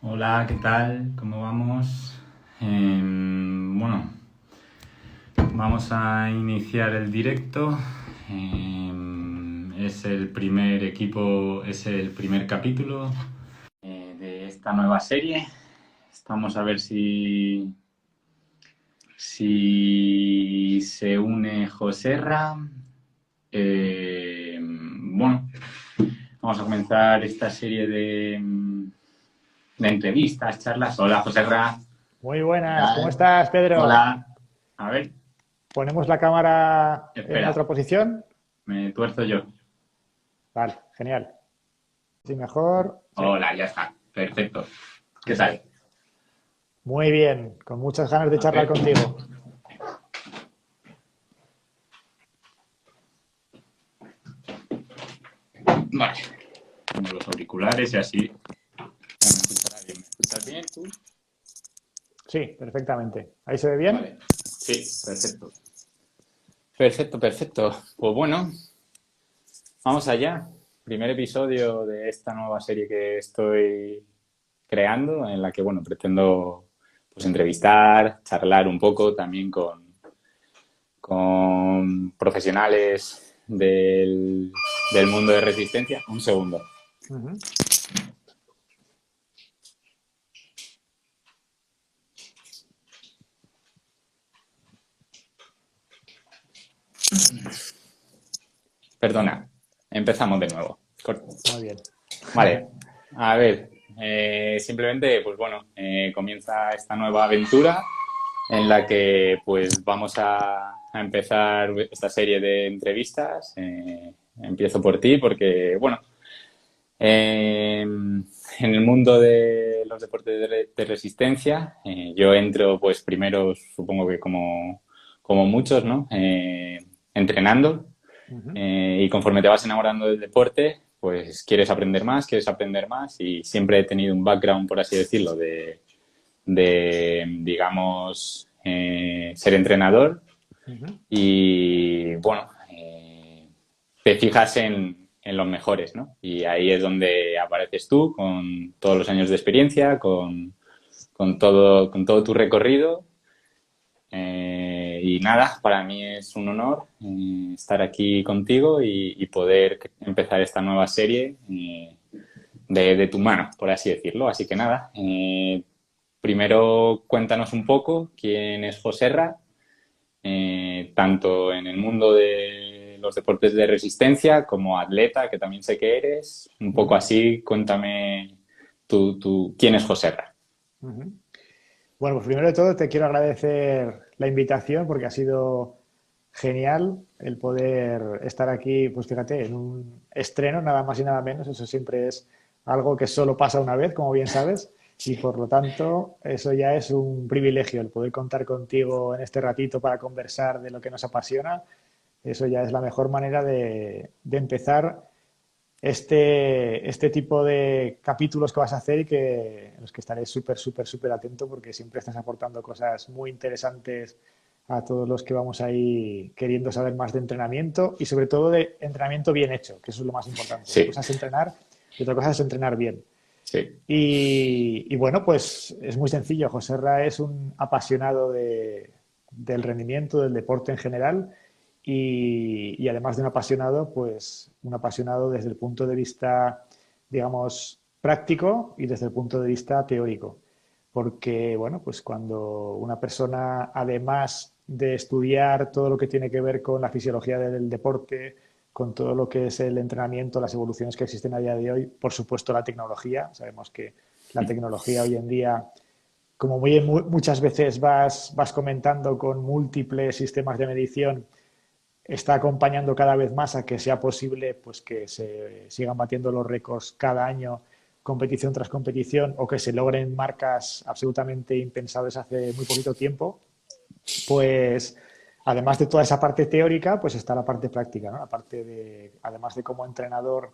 Hola, ¿qué tal? ¿Cómo vamos? Bueno, vamos a iniciar el directo. Es el primer equipo, es el primer capítulo de esta nueva serie. Vamos a ver si se une Joserra. Bueno, vamos a comenzar esta serie de entrevistas, charlas. Hola, Joserra. Muy ¿Qué buenas, ¿cómo tal? estás, Pedro? Hola. A ver, ¿Ponemos la cámara en espera, otra posición? me tuerzo yo. Vale, genial. Sí, mejor. Sí, Hola, ya está. Perfecto. ¿Qué eso tal? es. Muy bien, con muchas ganas de A charlar ver. contigo. Vale. Pongo los auriculares y así ya me escuchará bien. ¿Me escuchas bien tú? Sí, perfectamente. ¿Ahí se ve bien? Vale. Sí, perfecto. Perfecto, perfecto. Pues bueno, vamos allá. Primer episodio de esta nueva serie que estoy creando, en la que, bueno, pretendo pues entrevistar, charlar un poco también con profesionales del mundo de resistencia. Un segundo. Ujú. Perdona, empezamos de nuevo. Muy bien. Vale, a ver, simplemente, pues bueno, comienza esta nueva aventura en la que pues vamos a empezar esta serie de entrevistas. Empiezo por ti porque, bueno, en el mundo de los deportes de resistencia, yo entro pues primero, supongo que como muchos, ¿no? Entrenando. Ujú. Y conforme te vas enamorando del deporte, pues quieres aprender más y siempre he tenido un background, por así decirlo, digamos, ser entrenador Ujú. y, bueno, te fijas en los mejores, ¿no? Y ahí es donde apareces tú con todos los años de experiencia, con todo tu recorrido y nada, para mí es un honor estar aquí contigo y poder empezar esta nueva serie de tu mano, por así decirlo. Así que nada, primero cuéntanos un poco quién es Joserra, tanto en el mundo de los deportes de resistencia como atleta, que también sé que eres. Un poco Ujú. así, cuéntame quién es Joserra. Ujú. Bueno, pues primero de todo te quiero agradecer la invitación porque ha sido genial el poder estar aquí, pues fíjate, en un estreno, nada más y nada menos. Eso siempre es algo que solo pasa una vez, como bien sabes, y por lo tanto eso ya es un privilegio, el poder contar contigo en este ratito para conversar de lo que nos apasiona. Eso ya es la mejor manera de empezar este tipo de capítulos que vas a hacer y que, en los que estaré súper, súper, súper atento porque siempre estás aportando cosas muy interesantes a todos los que vamos ahí queriendo saber más de entrenamiento y sobre todo de entrenamiento bien hecho, que eso es lo más importante. Una Sí, cosa es entrenar y otra cosa es entrenar bien. sí, Y bueno, pues es muy sencillo. José Ra es un apasionado del rendimiento, del deporte en general y además de un apasionado, pues un apasionado desde el punto de vista, digamos, práctico y desde el punto de vista teórico. Porque, bueno, pues cuando una persona, además de estudiar todo lo que tiene que ver con la fisiología del deporte, con todo lo que es el entrenamiento, las evoluciones que existen a día de hoy, por supuesto la tecnología. Sabemos que la tecnología hoy en día, como muchas veces vas comentando con múltiples sistemas de medición, está acompañando cada vez más a que sea posible pues que se sigan batiendo los récords cada año, competición tras competición, o que se logren marcas absolutamente impensables hace muy poquito tiempo. Pues además de toda esa parte teórica, pues está la parte práctica, ¿no? La parte de, además de como entrenador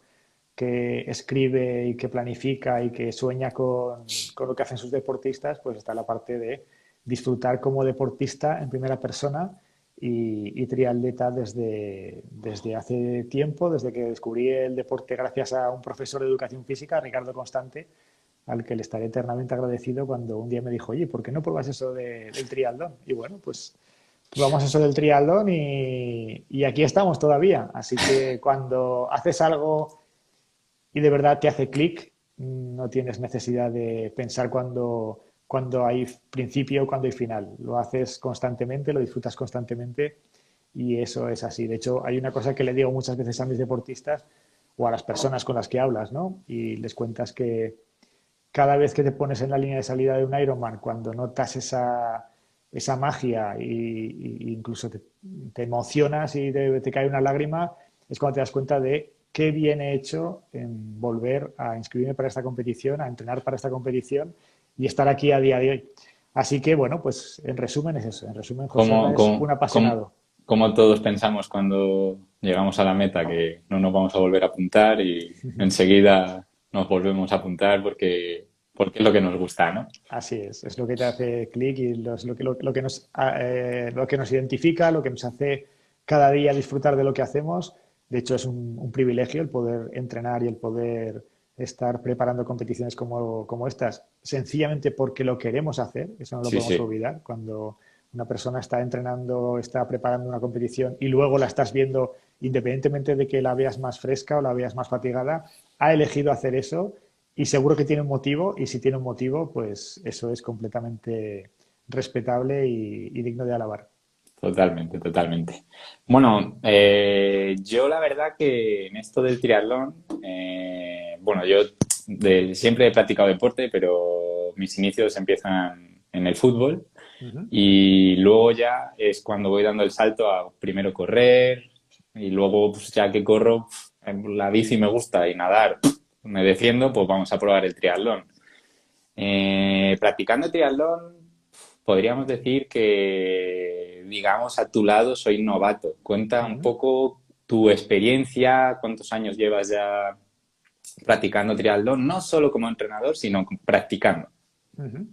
que escribe y que planifica y que sueña con lo que hacen sus deportistas, pues está la parte de disfrutar como deportista en primera persona y triatleta desde hace tiempo, desde que descubrí el deporte gracias a un profesor de educación física, Ricardo Constante, al que le estaré eternamente agradecido cuando un día me dijo, oye, ¿por qué no pruebas eso del triatlón? Y bueno, pues probamos eso del triatlón y aquí estamos todavía. Así que cuando haces algo y de verdad te hace clic, no tienes necesidad de pensar cuando hay principio, cuando hay final. Lo haces constantemente, lo disfrutas constantemente y eso es así. De hecho, hay una cosa que le digo muchas veces a mis deportistas o a las personas con las que hablas, ¿no? Y les cuentas que cada vez que te pones en la línea de salida de un Ironman, cuando notas esa magia y incluso te emocionas y te cae una lágrima, es cuando te das cuenta de qué bien he hecho en volver a inscribirme para esta competición, a entrenar para esta competición y estar aquí a día de hoy. Así que, bueno, pues en resumen es eso. En resumen, José Como, es un como, como, apasionado. como todos pensamos cuando llegamos a la meta que no nos vamos a volver a apuntar y enseguida nos volvemos a apuntar porque es lo que nos gusta, ¿no? Así es lo que te hace clic y lo que nos identifica, lo que nos hace cada día disfrutar de lo que hacemos. De hecho, es un privilegio el poder entrenar y el poder estar preparando competiciones como estas, sencillamente porque lo queremos hacer, eso no lo Sí, podemos sí, olvidar. Cuando una persona está entrenando, está preparando una competición y luego la estás viendo, independientemente de que la veas más fresca o la veas más fatigada, ha elegido hacer eso y seguro que tiene un motivo, y si tiene un motivo, pues eso es completamente respetable y digno de alabar. totalmente, totalmente. Bueno, yo la verdad que en esto del triatlón, bueno, yo siempre he practicado deporte, pero mis inicios empiezan en el fútbol. Ujú. Y luego ya es cuando voy dando el salto a primero correr y luego pues ya que corro, la bici me gusta y nadar me defiendo, pues vamos a probar el triatlón. Practicando triatlón, podríamos decir que, digamos, a tu lado soy novato. Cuenta un Ujú. poco tu experiencia, cuántos años llevas ya practicando triatlón, no solo como entrenador, sino practicando. Ujú.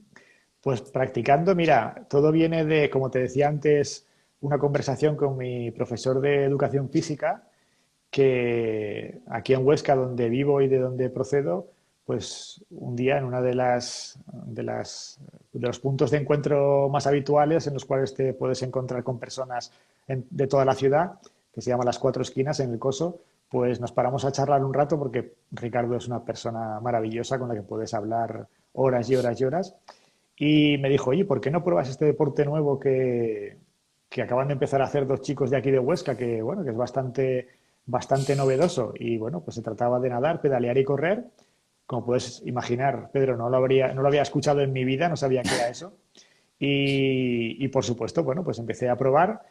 Pues practicando, mira, todo viene de, como te decía antes, una conversación con mi profesor de educación física, que aquí en Huesca, donde vivo y de donde procedo, pues un día en una de los puntos de encuentro más habituales en los cuales te puedes encontrar con personas de toda la ciudad, que se llama Las Cuatro Esquinas en el Coso, pues nos paramos a charlar un rato porque Ricardo es una persona maravillosa con la que puedes hablar horas y horas y horas. Y me dijo, oye, ¿por qué no pruebas este deporte nuevo que acaban de empezar a hacer dos chicos de aquí de Huesca, que bueno, que es bastante novedoso? Y bueno, pues se trataba de nadar, pedalear y correr. Como puedes imaginar, Pedro, no lo había escuchado en mi vida, no sabía qué era eso. Y por supuesto, bueno, pues empecé a probar.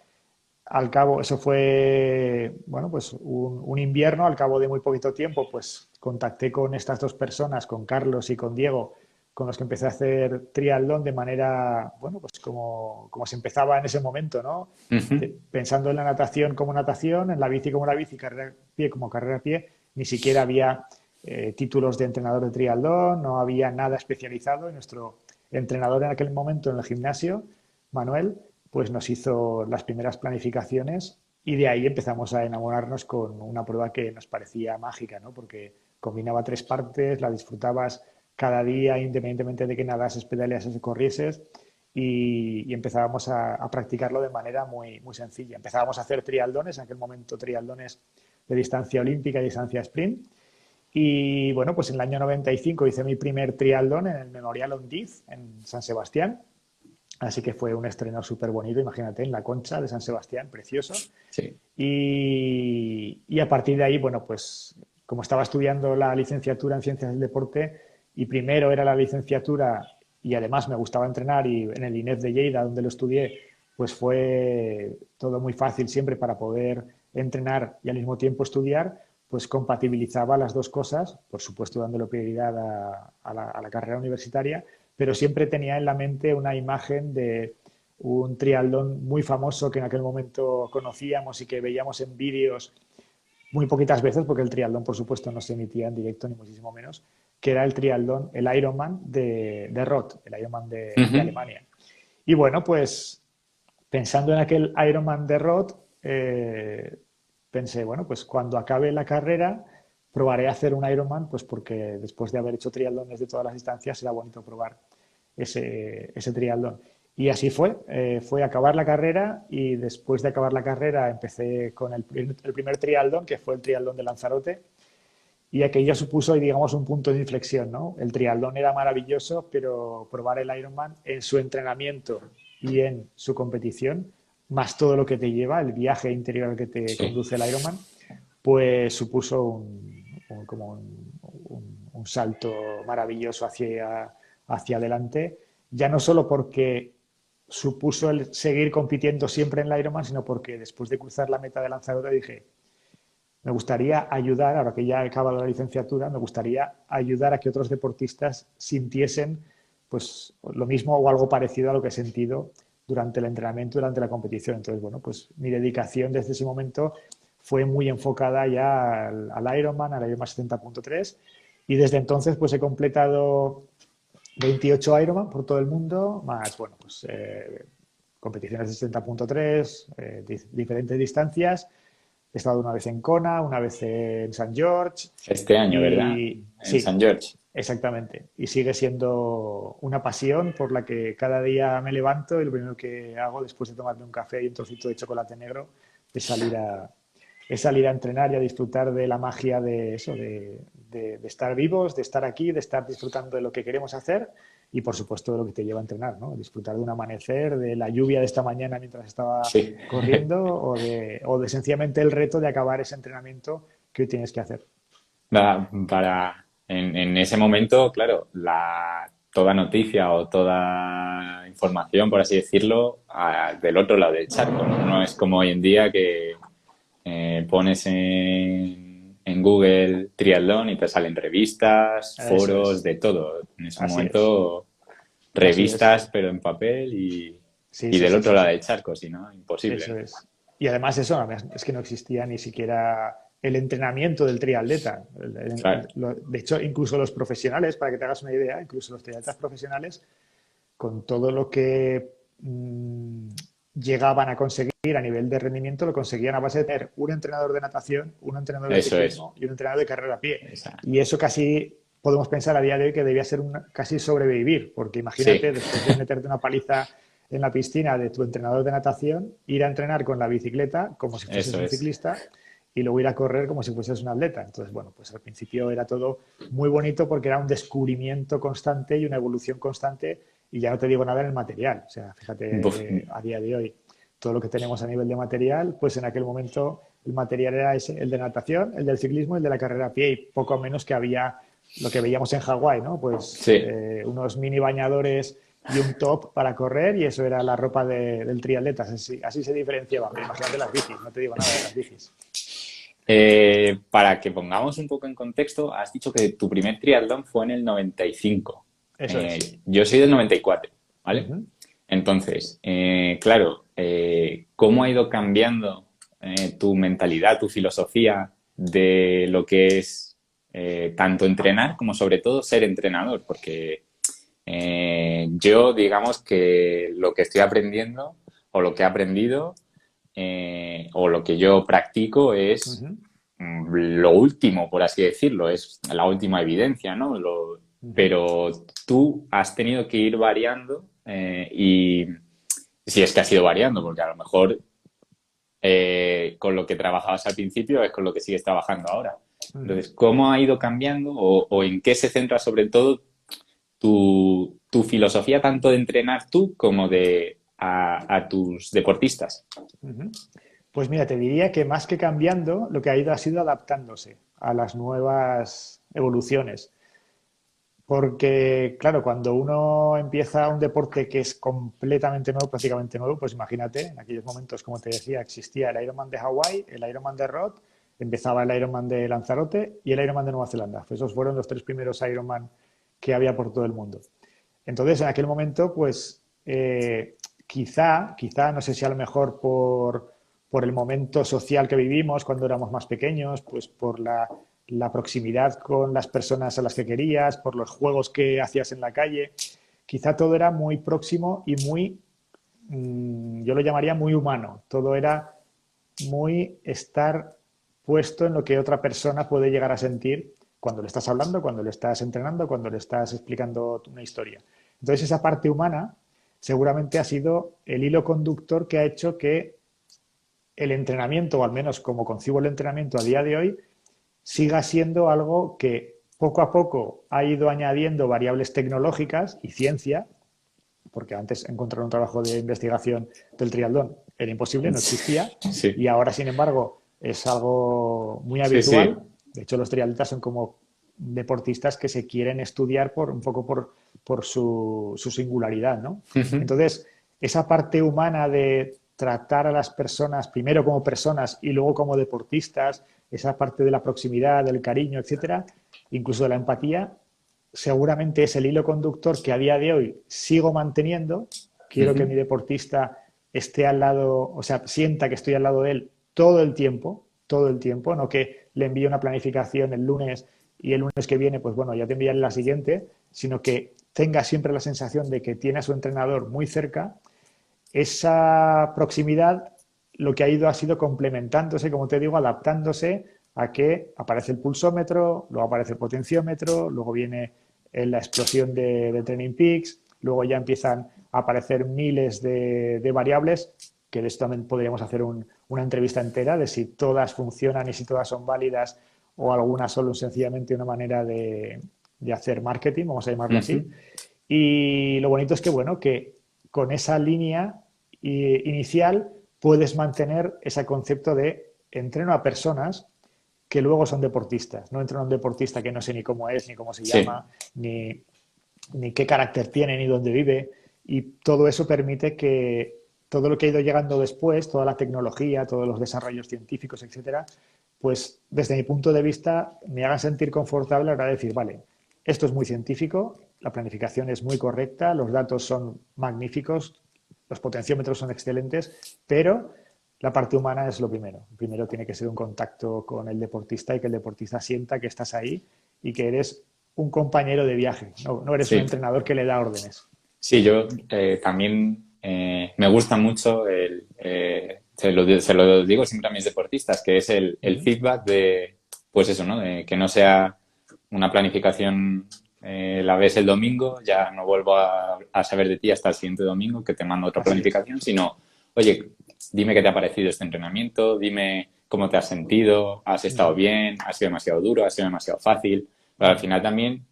Al cabo, eso fue, bueno, pues un invierno, al cabo de muy poquito tiempo, pues contacté con estas dos personas, con Carlos y con Diego, con los que empecé a hacer triatlón de manera, bueno, pues como se empezaba en ese momento, ¿no? Ujú. Pensando en la natación como natación, en la bici como la bici, carrera a pie como carrera a pie, ni siquiera había títulos de entrenador de triatlón, no había nada especializado y nuestro entrenador en aquel momento en el gimnasio, Manuel, pues nos hizo las primeras planificaciones y de ahí empezamos a enamorarnos con una prueba que nos parecía mágica, ¿no? Porque combinaba tres partes, la disfrutabas cada día, independientemente de que nadases, pedaleases o corrieses, y empezábamos a practicarlo de manera muy sencilla. Empezábamos a hacer trialdones, en aquel momento trialdones de distancia olímpica y distancia sprint. Y bueno, pues en el año 95 hice mi primer triatlón en el Memorial Ondiz, en San Sebastián. Así que fue un estreno súper bonito, imagínate, en la Concha de San Sebastián, precioso. Sí. Y a partir de ahí, bueno, pues como estaba estudiando la licenciatura en Ciencias del Deporte y primero era la licenciatura y además me gustaba entrenar y en el INEF de Lleida, donde lo estudié, pues fue todo muy fácil siempre para poder entrenar y al mismo tiempo estudiar, pues compatibilizaba las dos cosas, por supuesto dándole prioridad a la carrera universitaria, pero siempre tenía en la mente una imagen de un triatlón muy famoso que en aquel momento conocíamos y que veíamos en vídeos muy poquitas veces, porque el triatlón, por supuesto, no se emitía en directo, ni muchísimo menos, que era el triatlón, el Ironman de Roth, el Ironman de Ujú. Alemania. Y bueno, pues pensando en aquel Ironman de Roth, pensé, bueno, pues cuando acabe la carrera, probaré a hacer un Ironman, pues porque después de haber hecho triatlones de todas las distancias, era bonito probar ese triatlón. Y así fue, fue acabar la carrera y después de acabar la carrera empecé con el primer triatlón, que fue el triatlón de Lanzarote, y aquello supuso, digamos, un punto de inflexión, ¿no? El triatlón era maravilloso, pero probar el Ironman en su entrenamiento y en su competición, más todo lo que te lleva, el viaje interior al que te Sí. conduce el Ironman, pues supuso como un salto maravilloso hacia adelante, ya no solo porque supuso el seguir compitiendo siempre en el Ironman, sino porque después de cruzar la meta de Lanzarote dije, me gustaría ayudar, ahora que ya he acabado la licenciatura, me gustaría ayudar a que otros deportistas sintiesen pues lo mismo o algo parecido a lo que he sentido durante el entrenamiento, durante la competición. Entonces, bueno, pues mi dedicación desde ese momento fue muy enfocada ya al Ironman 70.3 y desde entonces pues he completado 28 Ironman por todo el mundo, más, bueno, pues competiciones de 70.3, diferentes distancias. He estado una vez en Kona, una vez en San George Este año, ¿verdad? y En sí, San George. exactamente. Y sigue siendo una pasión por la que cada día me levanto y lo primero que hago después de tomarme un café y un trocito de chocolate negro es salir a entrenar y a disfrutar de la magia de eso, de estar vivos, de estar aquí, de estar disfrutando de lo que queremos hacer y, por supuesto, de lo que te lleva a entrenar, ¿no? Disfrutar de un amanecer, de la lluvia de esta mañana mientras estaba Sí. corriendo o de sencillamente el reto de acabar ese entrenamiento que hoy tienes que hacer. En ese momento, claro, toda noticia o toda información, por así decirlo, del otro lado del charco, ¿no? No es como hoy en día que pones en Google triatlón y te salen revistas, Eso foros, es, de todo. En ese así es, momento, así es. revistas, pero en papel Sí, y sí, del sí, otro sí, lado sí. del charco, si no, imposible, Eso ¿no? es. Y además eso, es que no existía ni siquiera el entrenamiento del triatleta. Claro, De hecho, incluso los profesionales, para que te hagas una idea, incluso los triatletas profesionales, con todo lo que llegaban a conseguir a nivel de rendimiento, lo conseguían a base de tener un entrenador de natación, un entrenador de eso es. ciclismo y un entrenador de carrera a pie. Esa- Y eso casi podemos pensar a día de hoy que debía ser casi sobrevivir, porque imagínate, Sí, después de meterte una paliza en la piscina de tu entrenador de natación, ir a entrenar con la bicicleta como si fueses eso un es. ciclista y luego ir a correr como si fueses un atleta. Entonces, bueno, pues al principio era todo muy bonito porque era un descubrimiento constante y una evolución constante y ya no te digo nada en el material. O sea, Buf, fíjate a día de hoy todo lo que tenemos a nivel de material, pues en aquel momento el material era ese, el de natación, el del ciclismo, el de la carrera a pie y poco menos que había lo que veíamos en Hawái, ¿no? Pues sí. unos mini bañadores y un top para correr y eso era la ropa del triatleta. Así se diferenciaba. Pero imagínate las bicis, no te digo nada de las bicis. Para que pongamos un poco en contexto, has dicho que tu primer triatlón fue en el 95. Eso es. Yo soy del 94, Uh ¿vale? -huh. Entonces, claro, ¿cómo ha ido cambiando tu mentalidad, tu filosofía de lo que es tanto entrenar como sobre todo ser entrenador? Porque yo, digamos que lo que estoy aprendiendo o lo que he aprendido o lo que yo practico Uh es -huh. lo último, por así decirlo, es la última evidencia, ¿no? Uh -huh. Pero tú has tenido que ir variando y si es que has ido variando, porque a lo mejor con lo que trabajabas al principio es con lo que sigues trabajando ahora. Uh -huh. Entonces, ¿cómo ha ido cambiando o en qué se centra sobre todo tu filosofía tanto de entrenar tú como de a tus deportistas? Uh -huh. Pues mira, te diría que más que cambiando, lo que ha sido adaptándose a las nuevas evoluciones. Porque, claro, cuando uno empieza un deporte que es completamente nuevo, prácticamente nuevo, pues imagínate, en aquellos momentos, como te decía, existía el Ironman de Hawái, el Ironman de Roth, empezaba el Ironman de Lanzarote y el Ironman de Nueva Zelanda. Esos fueron los tres primeros Ironman que había por todo el mundo. Entonces, en aquel momento, pues quizá, no sé si a lo mejor por el momento social que vivimos cuando éramos más pequeños, pues por la proximidad con las personas a las que querías, por los juegos que hacías en la calle, quizá todo era muy próximo y muy, yo lo llamaría muy humano, todo era muy estar puesto en lo que otra persona puede llegar a sentir cuando le estás hablando, cuando le estás entrenando, cuando le estás explicando una historia. Entonces, esa parte humana seguramente ha sido el hilo conductor que ha hecho que el entrenamiento, o al menos como concibo el entrenamiento a día de hoy, siga siendo algo que poco a poco ha ido añadiendo variables tecnológicas y ciencia, porque antes encontrar un trabajo de investigación del triatlón era imposible, no existía, Sí, y ahora, sin embargo, es algo muy sí, sí. habitual. De hecho, los triatletas son como deportistas que se quieren estudiar un poco por su singularidad, ¿no? Ujú. Entonces, esa parte humana de tratar a las personas primero como personas y luego como deportistas, esa parte de la proximidad, del cariño, etcétera, incluso de la empatía, seguramente es el hilo conductor que a día de hoy sigo manteniendo. Quiero que Ujú. mi deportista esté al lado, o sea, sienta que estoy al lado de él todo el tiempo, no que le envíe una planificación el lunes y el lunes que viene, pues bueno, ya te envían la siguiente, sino que tenga siempre la sensación de que tiene a su entrenador muy cerca. Esa proximidad lo que ha ido ha sido complementándose, como te digo, adaptándose a que aparece el pulsómetro, luego aparece el potenciómetro, luego viene la explosión de Training Peaks, luego ya empiezan a aparecer miles de variables, que de esto también podríamos hacer una entrevista entera de si todas funcionan y si todas son válidas o algunas solo sencillamente una manera de hacer marketing, vamos a llamarlo Ujú. así. Y lo bonito es que, bueno, que con esa línea inicial puedes mantener ese concepto de entreno a personas que luego son deportistas. No entreno a un deportista que no sé ni cómo es, ni cómo se Sí, llama, ni qué carácter tiene, ni dónde vive. Y todo eso permite que todo lo que ha ido llegando después, toda la tecnología, todos los desarrollos científicos, etcétera, pues desde mi punto de vista me hagan sentir confortable a la hora de decir, vale, esto es muy científico, la planificación es muy correcta, los datos son magníficos, los potenciómetros son excelentes, pero la parte humana es lo primero. Primero tiene que ser un contacto con el deportista y que el deportista sienta que estás ahí y que eres un compañero de viaje, no eres un sí. entrenador que le da órdenes. Sí, yo también me gusta mucho se lo digo siempre a mis deportistas, que es Uh el -huh. feedback de, pues eso, ¿no? De que no sea una planificación, la ves el domingo, ya no vuelvo a saber de ti hasta el siguiente domingo, que te mando otra Así es. planificación, sino, oye, dime qué te ha parecido este entrenamiento, dime cómo te has sentido, has Uh estado -huh. bien, ha sido demasiado duro, ha sido demasiado fácil. Uh Pero al -huh. final también,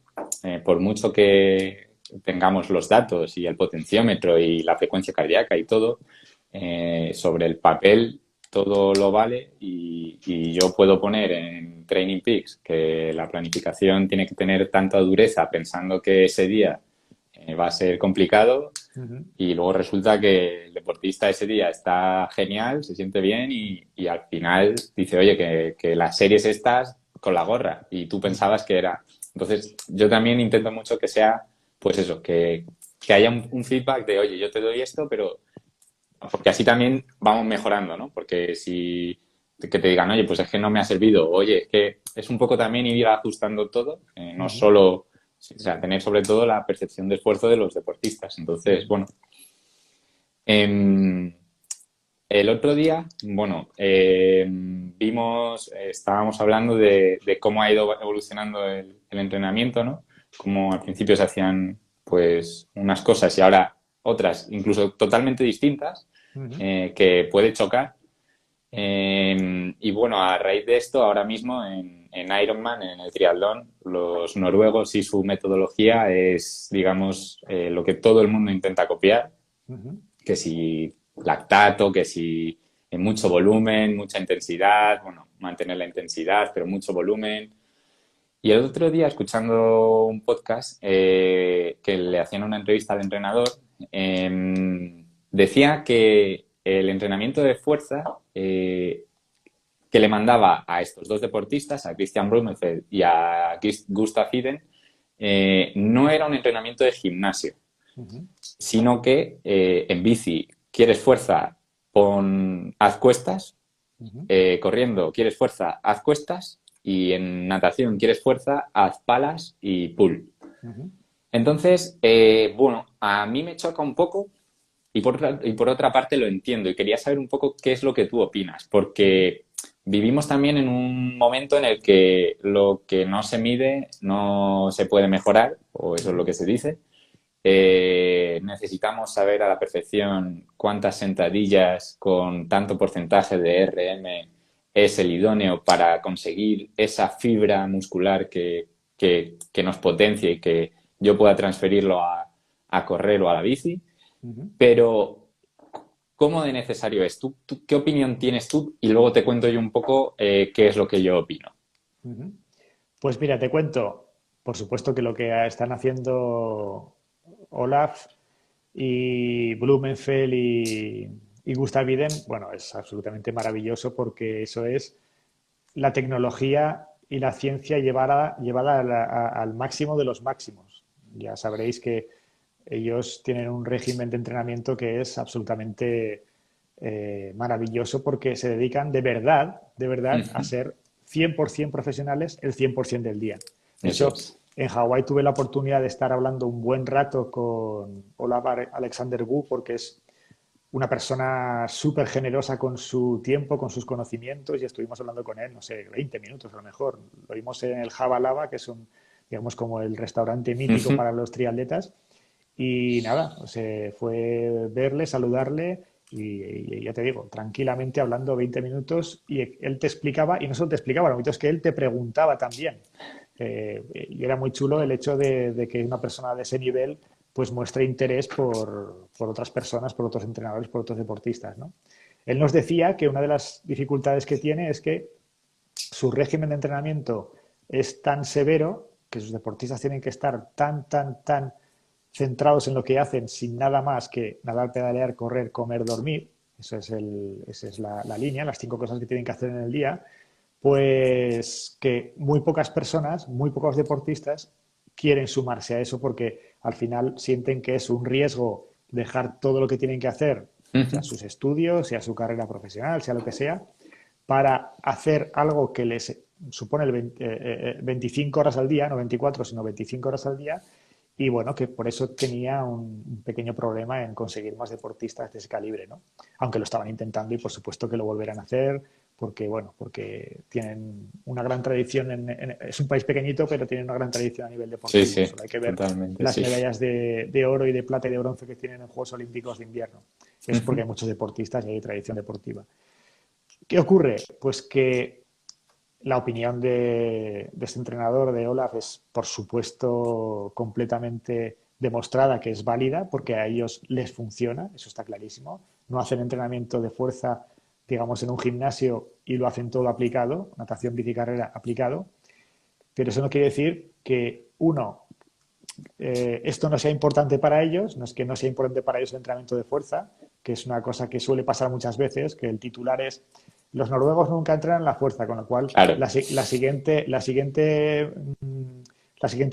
por mucho que tengamos los datos y el potenciómetro y la frecuencia cardíaca y todo, sobre el papel todo lo vale y yo puedo poner en Training Peaks que la planificación tiene que tener tanta dureza pensando que ese día va a ser complicado Uh -huh. y luego resulta que el deportista ese día está genial, se siente bien y al final dice, oye, que las series estas con la gorra y tú Uh -huh. pensabas que era. Entonces, yo también intento mucho que sea, pues eso, que haya un feedback de, oye, yo te doy esto, pero porque así también vamos mejorando, ¿no? Porque si que te digan, oye, pues es que no me ha servido, oye, es que es un poco también ir ajustando todo, Uh no -huh. solo, o sea, tener sobre todo la percepción de esfuerzo de los deportistas. Uh Entonces, -huh. bueno, eh, el otro día, bueno, estábamos hablando de cómo ha ido evolucionando el entrenamiento, ¿no? Cómo al principio se hacían, pues, unas cosas y ahora otras, incluso totalmente distintas, Uh -huh. que puede chocar. Y bueno, a raíz de esto, ahora mismo en Ironman, en el triatlón, los noruegos y su metodología es, digamos, lo que todo el mundo intenta copiar, Uh -huh. que si lactato, que si en mucho volumen, mucha intensidad, bueno, mantener la intensidad, pero mucho volumen. Y el otro día, escuchando un podcast que le hacían una entrevista al entrenador, decía que el entrenamiento de fuerza que le mandaba a estos dos deportistas, a Christian Blumenfeld y a Gustav Iden, no era un entrenamiento de gimnasio, Uh -huh. sino que en bici quieres fuerza, haz cuestas, Uh -huh. corriendo quieres fuerza, haz cuestas, y en natación quieres fuerza, haz palas y pull. Uh -huh. Entonces, bueno, a mí me choca un poco y por otra parte lo entiendo y quería saber un poco qué es lo que tú opinas, Uh -huh. porque vivimos también en un momento en el que lo que no se mide no se puede mejorar, o eso es lo que se dice. Necesitamos saber a la perfección cuántas sentadillas con tanto porcentaje de RM es el idóneo para conseguir esa fibra muscular que nos potencie y que yo pueda transferirlo a correr o a la bici. Ujú, Pero, ¿cómo de necesario es? ¿Qué opinión tienes tú? Y luego te cuento yo un poco qué es lo que yo opino. ujú. Pues mira, te cuento, por supuesto que lo que están haciendo Olaf y Blumenfeld y Gustav Iden, bueno, es absolutamente maravilloso porque eso es la tecnología y la ciencia llevada al máximo de los máximos. Ya sabréis que ellos tienen un régimen de entrenamiento que es absolutamente maravilloso porque se dedican de verdad, a Ujú. ser 100% profesionales el 100% del día. De Eso hecho, es. en Hawái tuve la oportunidad de estar hablando un buen rato con Olaf Alexander Wu porque es una persona súper generosa con su tiempo, con sus conocimientos y estuvimos hablando con él, no sé, 20 minutos a lo mejor. Lo vimos en el Java Lava, que es un, digamos, como el restaurante mítico Ujú. para los triatletas. Y nada, o sea, fue verle, saludarle y ya te digo, tranquilamente hablando 20 minutos y él te explicaba, y no solo te explicaba, lo bonito es que él te preguntaba también. Y era muy chulo el hecho de que una persona de ese nivel pues muestre interés por otras personas, por otros entrenadores, por otros deportistas, ¿no? Él nos decía que una de las dificultades que tiene es que su régimen de entrenamiento es tan severo que sus deportistas tienen que estar tan centrados en lo que hacen sin nada más que nadar, pedalear, correr, comer, dormir. Esa es la línea, las 5 cosas que tienen que hacer en el día. Pues que muy pocas personas, muy pocos deportistas quieren sumarse a eso porque al final sienten que es un riesgo dejar todo lo que tienen que hacer, sea Ujú. sus estudios, sea su carrera profesional, sea lo que sea, para hacer algo que les supone 25 horas al día, no 24, sino 25 horas al día, y bueno, que por eso tenía un pequeño problema en conseguir más deportistas de ese calibre, ¿no? Aunque lo estaban intentando y por supuesto que lo volverán a hacer, porque bueno, porque tienen una gran tradición, es un país pequeñito, pero tienen una gran tradición a nivel Sí, deportivo. sí, Solo hay que ver totalmente, las sí. medallas de oro y de plata y de bronce que tienen en Juegos Olímpicos de invierno. Es porque Ujú. hay muchos deportistas y hay tradición deportiva. ¿Qué ocurre? Pues que la opinión de este entrenador, de Olaf, es por supuesto completamente demostrada que es válida porque a ellos les funciona, eso está clarísimo. No hacen entrenamiento de fuerza, digamos, en un gimnasio y lo hacen todo aplicado, natación, bici, carrera aplicado, pero eso no quiere decir que uno, esto no sea importante para ellos, no es que no sea importante para ellos el entrenamiento de fuerza, que es una cosa que suele pasar muchas veces, que el titular es los noruegos nunca entrenan la fuerza, con lo cual Claro, la siguiente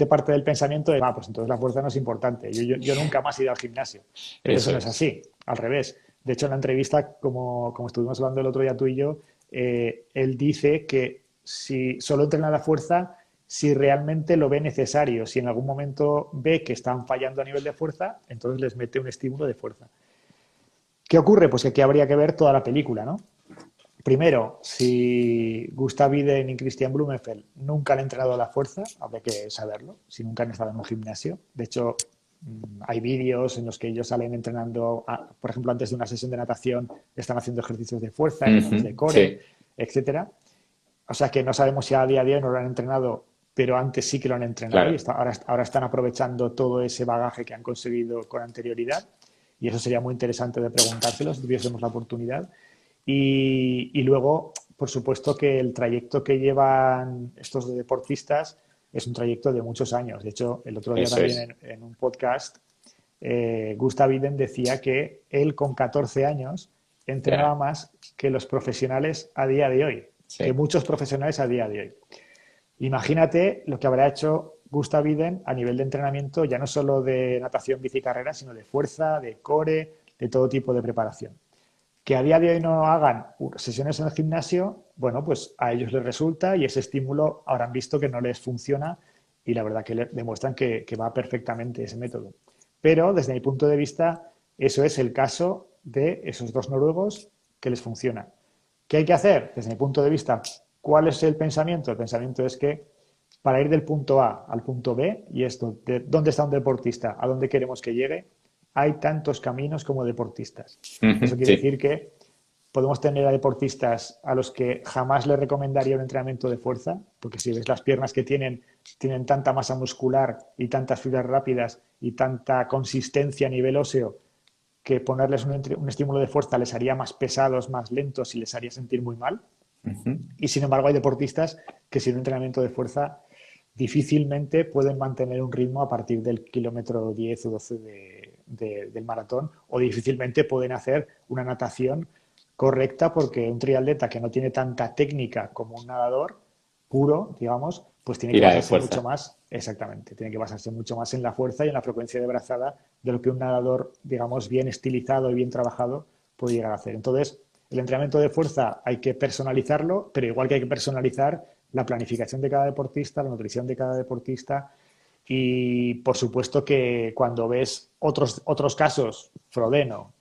parte del pensamiento es, pues entonces la fuerza no es importante, yo nunca más he ido al gimnasio, pero eso eso no es es. así, al revés. De hecho, en la entrevista, como estuvimos hablando el otro día tú y yo, él dice que si solo entrena la fuerza si realmente lo ve necesario. Si en algún momento ve que están fallando a nivel de fuerza, entonces les mete un estímulo de fuerza. ¿Qué ocurre? Pues que aquí habría que ver toda la película, ¿no? Primero, si Gustav Iden y Christian Blumenfeld nunca han entrenado a la fuerza, habría que saberlo, si nunca han estado en un gimnasio. De hecho, hay vídeos en los que ellos salen entrenando, por ejemplo, antes de una sesión de natación, están haciendo ejercicios de fuerza, ejercicios de Ujú. core, Sí, etcétera. O sea que no sabemos si a día de hoy no lo han entrenado, pero antes sí que lo han entrenado y claro. ahora están aprovechando todo ese bagaje que han conseguido con anterioridad. Y eso sería muy interesante de preguntárselo si tuviésemos la oportunidad. Y luego, por supuesto, que el trayecto que llevan estos deportistas es un trayecto de muchos años. De hecho, el otro día Eso también es. en un podcast, Gustav Iden decía que él con 14 años entrenaba Ya, más que los profesionales a día de hoy, que sí. muchos profesionales a día de hoy. Imagínate lo que habrá hecho Gustav Iden a nivel de entrenamiento, ya no solo de natación, bici, carrera, sino de fuerza, de core, de todo tipo de preparación. Que a día de hoy no hagan sesiones en el gimnasio, bueno, pues a ellos les resulta y ese estímulo habrán visto que no les funciona y la verdad que demuestran que va perfectamente ese método. Pero desde mi punto de vista, eso es el caso de esos dos noruegos que les funciona. ¿Qué hay que hacer? Desde mi punto de vista, ¿cuál es el pensamiento? El pensamiento es que para ir del punto A al punto B, y esto, de dónde está un deportista, a dónde queremos que llegue, hay tantos caminos como deportistas. Eso quiere Sí, decir que podemos tener a deportistas a los que jamás les recomendaría un entrenamiento de fuerza, porque si ves las piernas que tienen tanta masa muscular y tantas fibras rápidas y tanta consistencia a nivel óseo que ponerles un estímulo de fuerza les haría más pesados, más lentos y les haría sentir muy mal. Y sin embargo hay deportistas que sin un entrenamiento de fuerza difícilmente pueden mantener un ritmo a partir del kilómetro 10 o 12 del maratón, o difícilmente pueden hacer una natación correcta, porque un triatleta que no tiene tanta técnica como un nadador puro, digamos, pues tiene que tira de basarse mucho fuerza. más, exactamente, tiene que basarse mucho más en la fuerza y en la frecuencia de brazada de lo que un nadador, digamos, bien estilizado y bien trabajado puede llegar a hacer. Entonces, el entrenamiento de fuerza hay que personalizarlo, pero igual que hay que personalizar la planificación de cada deportista, la nutrición de cada deportista y, por supuesto, que cuando ves otros casos, Frodeno,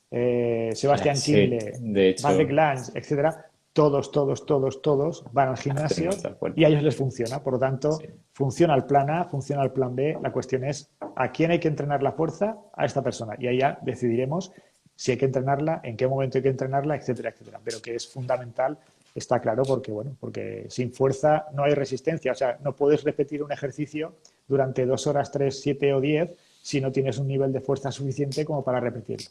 Sebastián Sí, Kingle, de Bardet hecho, Lange, etcétera, todos van al hace gimnasio mucha y a fuerza. ellos les funciona. Por lo tanto, Sí. funciona el plan A, funciona el plan B. La cuestión es a quién hay que entrenar la fuerza, a esta persona. Y ahí ya decidiremos si hay que entrenarla, en qué momento hay que entrenarla, etcétera, etcétera. Pero que es fundamental, está claro, porque bueno, porque sin fuerza no hay resistencia. O sea, no puedes repetir un ejercicio durante 2 horas, 3, 7 o 10 si no tienes un nivel de fuerza suficiente como para repetirlo.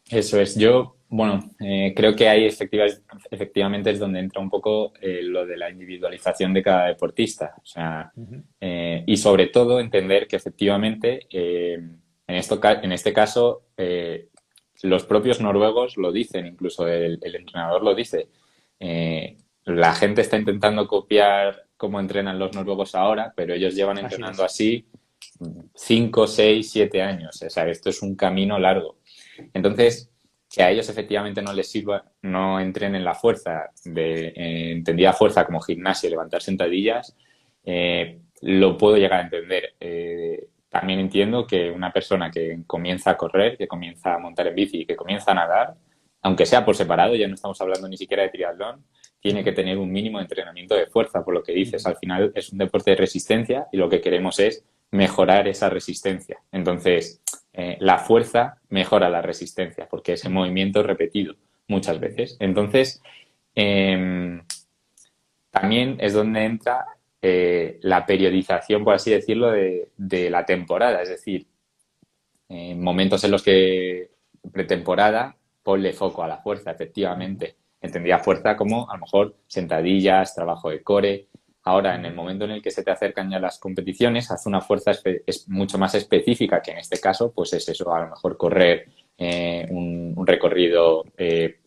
Eso es. Yo, bueno, creo que ahí efectivamente es donde entra un poco lo de la individualización de cada deportista. O sea, y sobre todo entender que efectivamente en este caso los propios noruegos lo dicen, incluso el entrenador lo dice. La gente está intentando copiar cómo entrenan los noruegos ahora, pero ellos llevan Así entrenando es. así 5, 6, 7 años. O sea, esto es un camino largo. Entonces, que a ellos efectivamente no les sirva, no entren en la fuerza, entendida fuerza como gimnasio, levantar sentadillas, lo puedo llegar a entender. También entiendo que una persona que comienza a correr, que comienza a montar en bici, que comienza a nadar, aunque sea por separado, ya no estamos hablando ni siquiera de triatlón, tiene que tener un mínimo de entrenamiento de fuerza, por lo que dices. Al final es un deporte de resistencia y lo que queremos es mejorar esa resistencia. Entonces, la fuerza mejora la resistencia porque ese movimiento es repetido muchas veces. Entonces, eh, también es donde entra la periodización, por así decirlo, de la temporada. Es decir, en momentos en los que pretemporada, ponle foco a la fuerza, efectivamente. Entendía fuerza como a lo mejor sentadillas, trabajo de core. Ahora, en el momento en el que se te acercan ya las competiciones, haz una fuerza es mucho más específica, que en este caso, pues es eso, a lo mejor correr un recorrido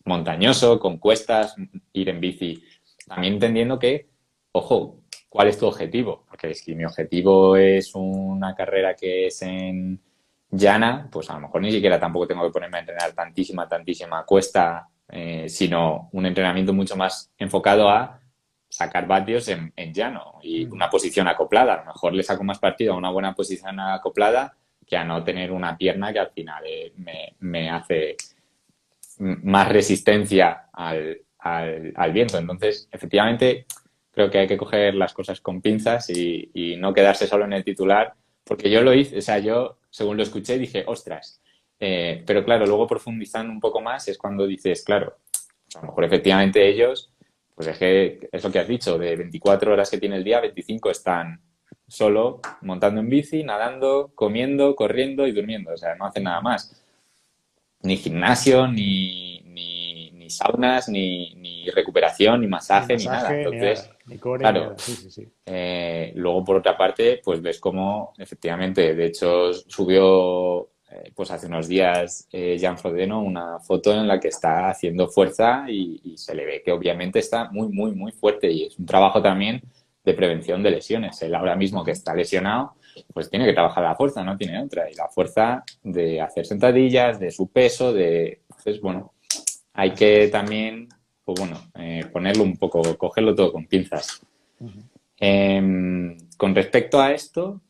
montañoso, con cuestas, ir en bici. También entendiendo que, ojo, ¿cuál es tu objetivo? Porque si mi objetivo es una carrera que es en llana, pues a lo mejor ni siquiera tampoco tengo que ponerme a entrenar tantísima cuesta, sino un entrenamiento mucho más enfocado a sacar vatios en llano y una posición acoplada. A lo mejor le saco más partido a una buena posición acoplada que a no tener una pierna que al final me hace más resistencia al viento. Entonces, efectivamente, creo que hay que coger las cosas con pinzas y no quedarse solo en el titular, porque yo lo hice, o sea, yo según lo escuché dije, ostras, pero claro, luego profundizando un poco más es cuando dices, claro, pues a lo mejor efectivamente ellos, pues es que es lo que has dicho, de 24 horas que tiene el día, 25 están solo montando en bici, nadando, comiendo, corriendo y durmiendo, o sea, no hacen nada más. Ni gimnasio, ni saunas, ni recuperación, ni Ni masaje, ni nada. masaje, ni Entonces, nada. Ni core, ni claro, nada. Sí, sí, sí. luego por otra parte, pues ves cómo efectivamente, de hecho, subió pues hace unos días Jan Frodeno una foto en la que está haciendo fuerza y se le ve que obviamente está muy fuerte y es un trabajo también de prevención de lesiones. Él ahora mismo que está lesionado, pues tiene que trabajar la fuerza, no tiene otra. Y la fuerza de hacer sentadillas, de su peso, de... Entonces, bueno, hay que también, pues bueno, ponerlo un poco, cogerlo todo con pinzas. Con respecto a esto,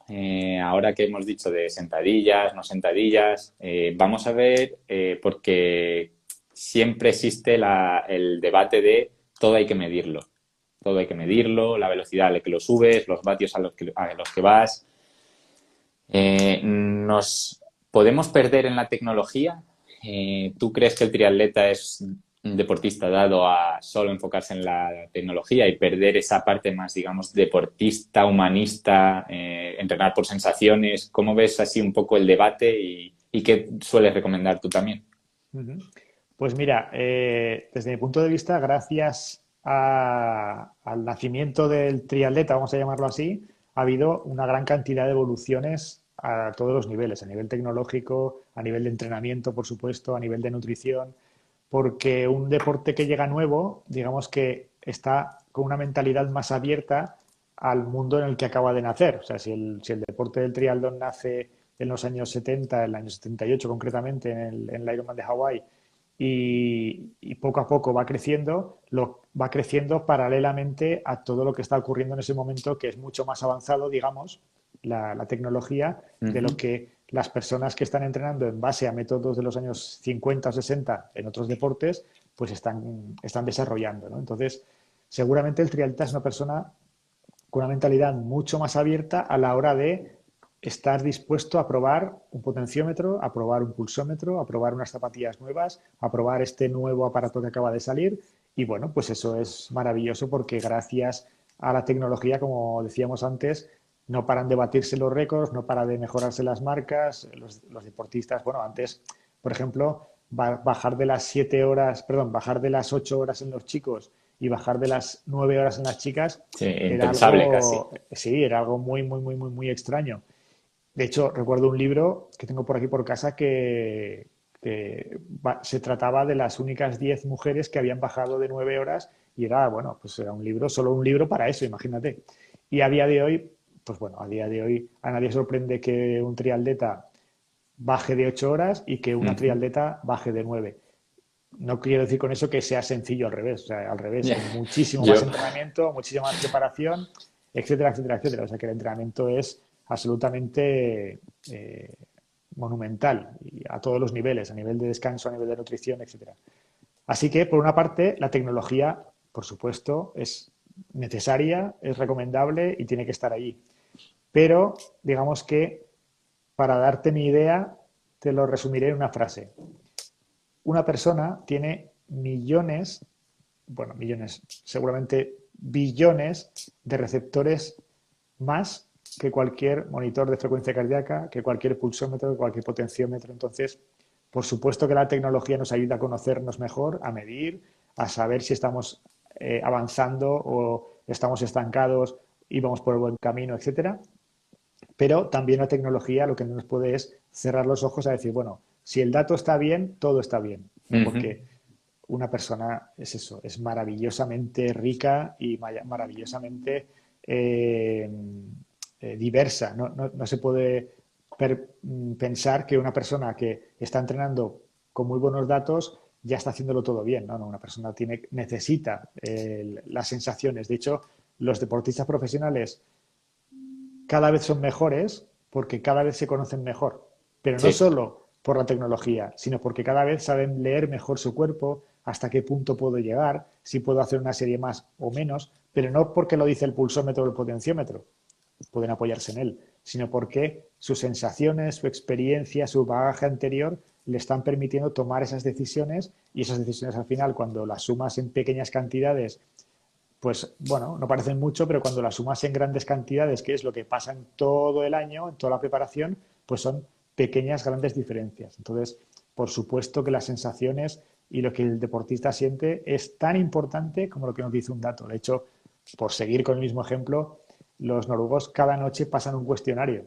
ahora que hemos dicho de sentadillas, no sentadillas, vamos a ver, porque siempre existe el debate de todo hay que medirlo. Todo hay que medirlo, la velocidad a la que lo subes, los vatios a los que vas. ¿Nos podemos perder en la tecnología? ¿Tú crees que el triatleta es un deportista dado a solo enfocarse en la tecnología y perder esa parte más, digamos, deportista, humanista, entrenar por sensaciones? ¿Cómo ves así un poco el debate y qué sueles recomendar tú también? Ujú. Pues mira, desde mi punto de vista, gracias al nacimiento del triatleta, vamos a llamarlo así, ha habido una gran cantidad de evoluciones a todos los niveles, a nivel tecnológico, a nivel de entrenamiento, por supuesto, a nivel de nutrición, porque un deporte que llega nuevo, digamos que está con una mentalidad más abierta al mundo en el que acaba de nacer. O sea, si el deporte del triatlón nace en los años 70, en el año 78 concretamente, en el Ironman de Hawái, y poco a poco va creciendo, va creciendo paralelamente a todo lo que está ocurriendo en ese momento, que es mucho más avanzado, digamos, la tecnología, de lo Ujú. que las personas que están entrenando en base a métodos de los años 50 o 60 en otros deportes, pues están desarrollando, ¿no? Entonces, seguramente el triatleta es una persona con una mentalidad mucho más abierta a la hora de estar dispuesto a probar un potenciómetro, a probar un pulsómetro, a probar unas zapatillas nuevas, a probar este nuevo aparato que acaba de salir. Y bueno, pues eso es maravilloso porque gracias a la tecnología, como decíamos antes, no paran de batirse los récords, no paran de mejorarse las marcas. Los deportistas, bueno, antes, por ejemplo, bajar de las 7 horas, perdón, bajar de las 8 horas en los chicos y bajar de las 9 horas en las chicas Sí, era impensable casi. algo, sí, era algo muy, muy, muy, muy, muy extraño. De hecho, recuerdo un libro que tengo por aquí por casa que se trataba de las únicas 10 mujeres que habían bajado de 9 horas y era, bueno, pues era un libro, solo un libro para eso, imagínate. Y a día de hoy, pues bueno, a día de hoy a nadie sorprende que un triatleta baje de 8 horas y que una Ujú. triatleta baje de 9. No quiero decir con eso que sea sencillo al revés, o sea, al revés, Ya. hay muchísimo más Yo, entrenamiento, muchísima más preparación, etcétera, etcétera, etcétera. O sea que el entrenamiento es absolutamente monumental y a todos los niveles, a nivel de descanso, a nivel de nutrición, etcétera. Así que, por una parte, la tecnología, por supuesto, es necesaria, es recomendable y tiene que estar allí. Pero, digamos que, para darte mi idea, te lo resumiré en una frase. Una persona tiene millones, bueno, millones, seguramente billones de receptores más que cualquier monitor de frecuencia cardíaca, que cualquier pulsómetro, que cualquier potenciómetro. Entonces, por supuesto que la tecnología nos ayuda a conocernos mejor, a medir, a saber si estamos avanzando o estamos estancados y vamos por el buen camino, etcétera. Pero también la tecnología lo que no nos puede es cerrar los ojos a decir, bueno, si el dato está bien, todo está bien, ¿no? ujú. Porque una persona es eso, es maravillosamente rica y maravillosamente eh, diversa. No se puede pensar que una persona que está entrenando con muy buenos datos ya está haciéndolo todo bien. No, una persona necesita las sensaciones. De hecho, los deportistas profesionales cada vez son mejores porque cada vez se conocen mejor, pero no Sí. solo por la tecnología, sino porque cada vez saben leer mejor su cuerpo, hasta qué punto puedo llegar, si puedo hacer una serie más o menos, pero no porque lo dice el pulsómetro o el potenciómetro, pueden apoyarse en él, sino porque sus sensaciones, su experiencia, su bagaje anterior le están permitiendo tomar esas decisiones y esas decisiones al final, cuando las sumas en pequeñas cantidades, pues bueno, no parecen mucho, pero cuando las sumas en grandes cantidades, que es lo que pasa en todo el año, en toda la preparación, pues son pequeñas, grandes diferencias. Entonces, por supuesto que las sensaciones y lo que el deportista siente es tan importante como lo que nos dice un dato. De hecho, por seguir con el mismo ejemplo, los noruegos cada noche pasan un cuestionario.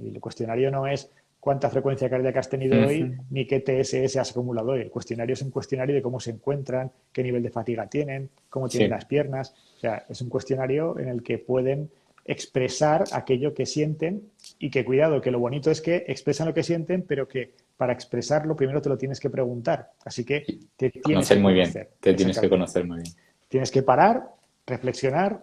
Y el cuestionario no es cuánta frecuencia cardíaca has tenido hoy, Ujú. ni qué TSS has acumulado hoy. El cuestionario es un cuestionario de cómo se encuentran, qué nivel de fatiga tienen, cómo tienen Sí. las piernas. O sea, es un cuestionario en el que pueden expresar aquello que sienten y que, cuidado, que lo bonito es que expresan lo que sienten, pero que para expresarlo primero te lo tienes que preguntar. Así que te tienes Conocer que muy bien. conocer, Te tienes que exactamente. conocer muy bien. Tienes que parar, reflexionar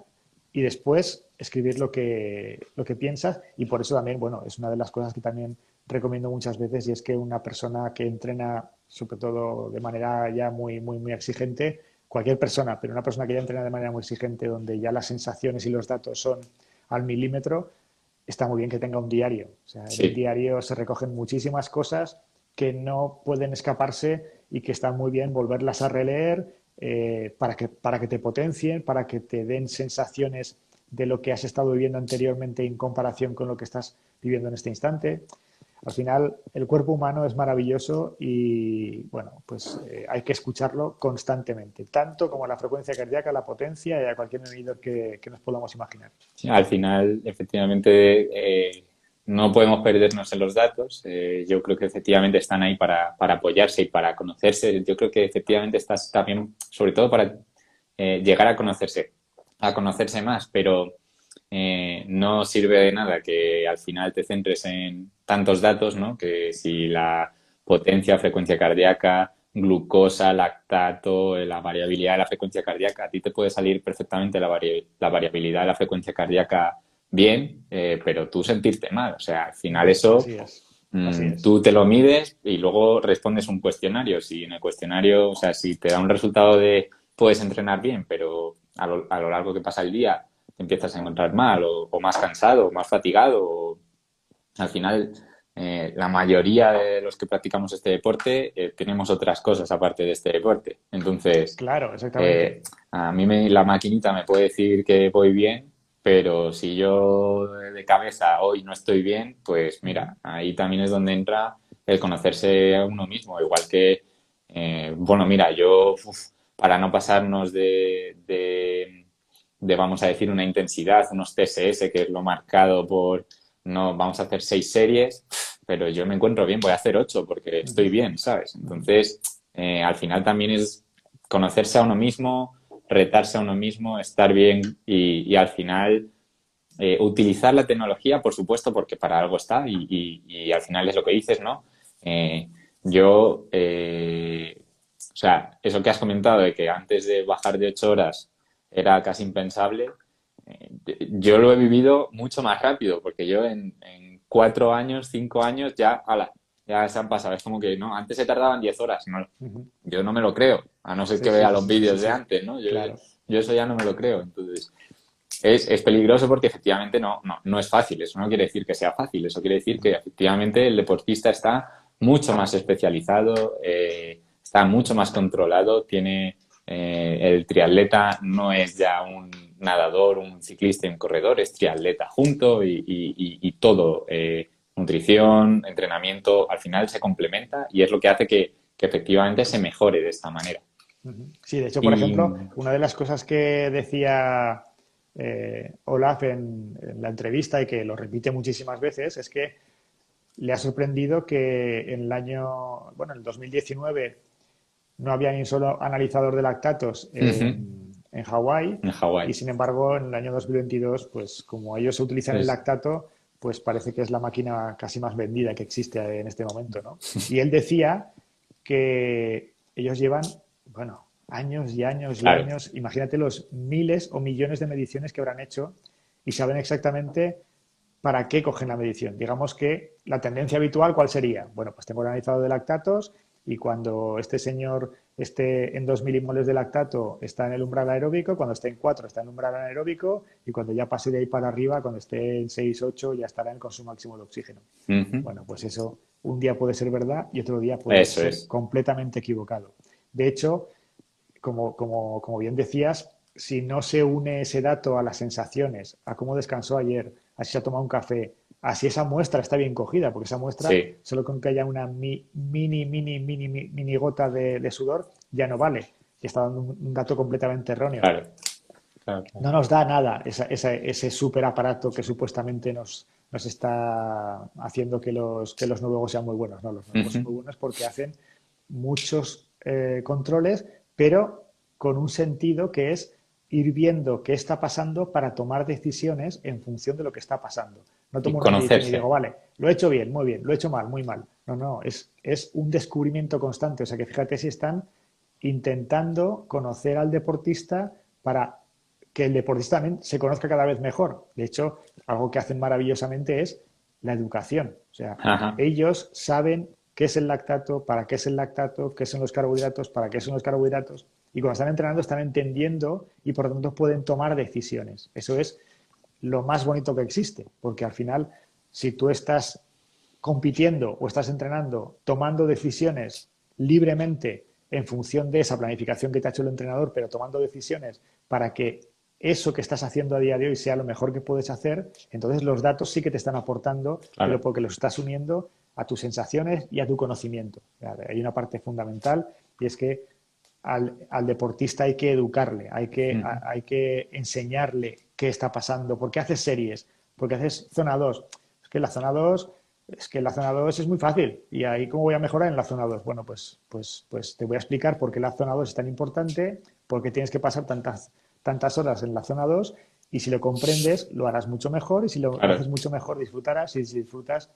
y después escribir lo que piensas. Y por eso también, bueno, es una de las cosas que también recomiendo muchas veces y es que una persona que entrena, sobre todo de manera ya muy exigente, cualquier persona, pero una persona que ya entrena de manera muy exigente, donde ya las sensaciones y los datos son al milímetro, está muy bien que tenga un diario. O sea, en un Sí. diario se recogen muchísimas cosas que no pueden escaparse y que están muy bien volverlas a releer para que te potencien, para que te den sensaciones de lo que has estado viviendo anteriormente en comparación con lo que estás viviendo en este instante. Al final, el cuerpo humano es maravilloso y, bueno, pues hay que escucharlo constantemente, tanto como la frecuencia cardíaca, la potencia y a cualquier medidor que nos podamos imaginar. Sí, al final, efectivamente, no podemos perdernos en los datos. Yo creo que efectivamente están ahí para apoyarse y para conocerse. Yo creo que efectivamente estás también, sobre todo para llegar a conocerse más, pero no sirve de nada que al final te centres en tantos datos, ¿no? Que si la potencia, frecuencia cardíaca, glucosa, lactato, la variabilidad de la frecuencia cardíaca, a ti te puede salir perfectamente la variabilidad de la frecuencia cardíaca bien, pero tú sentirte mal. O sea, al final eso Así es, así es. tú te lo mides y luego respondes un cuestionario. Si en el cuestionario, o sea, si te da un resultado de puedes entrenar bien, pero a lo largo que pasa el día te empiezas a encontrar mal o más cansado o más fatigado. Al final, la mayoría de los que practicamos este deporte tenemos otras cosas aparte de este deporte. Entonces, Claro, eh, exactamente. a mí la maquinita me puede decir que voy bien, pero si yo de cabeza hoy no estoy bien, pues Ujú. mira, ahí también es donde entra el conocerse a uno mismo. Igual que, bueno, mira, yo para no pasarnos de, vamos a decir, una intensidad, unos TSS, que es lo marcado por, no, vamos a hacer 6 series, pero yo me encuentro bien, voy a hacer 8 porque estoy Ujú, bien, ¿sabes? ujú. Entonces, al final también es conocerse a uno mismo, retarse a uno mismo, estar bien y al final utilizar la tecnología, por supuesto, porque para algo está y al final es lo que dices, ¿no? Eh, yo, o sea, eso que has comentado de que antes de bajar de 8 horas era casi impensable, eh, yo lo he vivido mucho más rápido, porque yo en 4 años, 5 años ya, ya se han pasado. Es como que, no, antes se tardaban 10 horas. No, Ujú. yo no me lo creo, a no ser Sí, que sí, vea sí, los sí, sí, sí, vídeos de sí. antes, ¿no? Claro. Yo eso ya no me lo creo. Entonces, es peligroso porque efectivamente no es fácil. Eso no quiere decir que sea fácil. Eso quiere decir que Ujú. efectivamente el deportista está mucho más especializado, está mucho más controlado, tiene el triatleta no es ya un nadador, un ciclista y un corredor, es triatleta junto y todo, nutrición, entrenamiento, al final se complementa y es lo que hace que efectivamente se mejore de esta manera. Ujú. Sí, de hecho, por ejemplo, Y una de las cosas que decía Olaf en la entrevista y que lo repite muchísimas veces es que le ha sorprendido que en el año, bueno, en el 2019 no había ni un solo analizador de lactatos ujú, en Hawái en Hawái. y sin embargo en el año 2022, pues como ellos se utilizan el Es, lactato, pues parece que es la máquina casi más vendida que existe en este momento, ¿no? Y él decía que ellos llevan, bueno, años y años y claro, años, imagínate los miles o millones de mediciones que habrán hecho y saben exactamente para qué cogen la medición. Digamos que la tendencia habitual, ¿cuál sería? Bueno, pues tengo el analizador de lactatos y cuando este señor esté en 2 milimoles de lactato está en el umbral aeróbico, cuando esté en 4 está en el umbral anaeróbico y cuando ya pase de ahí para arriba, cuando esté en 6 8 ya estará en consumo máximo de oxígeno. ujú, Bueno, pues eso un día puede ser verdad y otro día puede eso ser es. completamente equivocado. De hecho, como bien decías, si no se une ese dato a las sensaciones, a cómo descansó ayer, a si se ha tomado un café, a si esa muestra está bien cogida, porque esa muestra, Sí, solo con que haya una mini gota de sudor, ya no vale. Y está dando un dato completamente erróneo. claro, claro, claro. No nos da nada ese super aparato que supuestamente nos está haciendo que los noruegos sean muy buenos. No, los noruegos son Ujú, muy buenos porque hacen muchos controles, pero con un sentido que es ir viendo qué está pasando para tomar decisiones en función de lo que está pasando. No y tomo una medición y digo, conocerse. vale, lo he hecho bien, muy bien, lo he hecho mal, muy mal. No, no, es un descubrimiento constante. O sea que fíjate si están intentando conocer al deportista para que el deportista también se conozca cada vez mejor. De hecho, algo que hacen maravillosamente es la educación. O sea, Ajá, ellos saben qué es el lactato, para qué es el lactato, qué son los carbohidratos, para qué son los carbohidratos. Y cuando están entrenando están entendiendo y por lo tanto pueden tomar decisiones. Eso es lo más bonito que existe, porque al final, si tú estás compitiendo o estás entrenando, tomando decisiones libremente en función de esa planificación que te ha hecho el entrenador, pero tomando decisiones para que eso que estás haciendo a día de hoy sea lo mejor que puedes hacer, entonces los datos sí que te están aportando, pero claro. porque los estás uniendo a tus sensaciones y a tu conocimiento. Hay una parte fundamental y es que al deportista hay que educarle, Ujú. hay que enseñarle qué está pasando, por qué haces series, por qué haces zona 2. Es que la zona 2 es que la zona 2 es muy fácil. ¿Y ahí cómo voy a mejorar en la zona 2? Bueno, pues te voy a explicar por qué la zona 2 es tan importante, por qué tienes que pasar tantas horas en la zona 2 y si lo comprendes lo harás mucho mejor y si lo Claro, haces mucho mejor disfrutarás y si disfrutas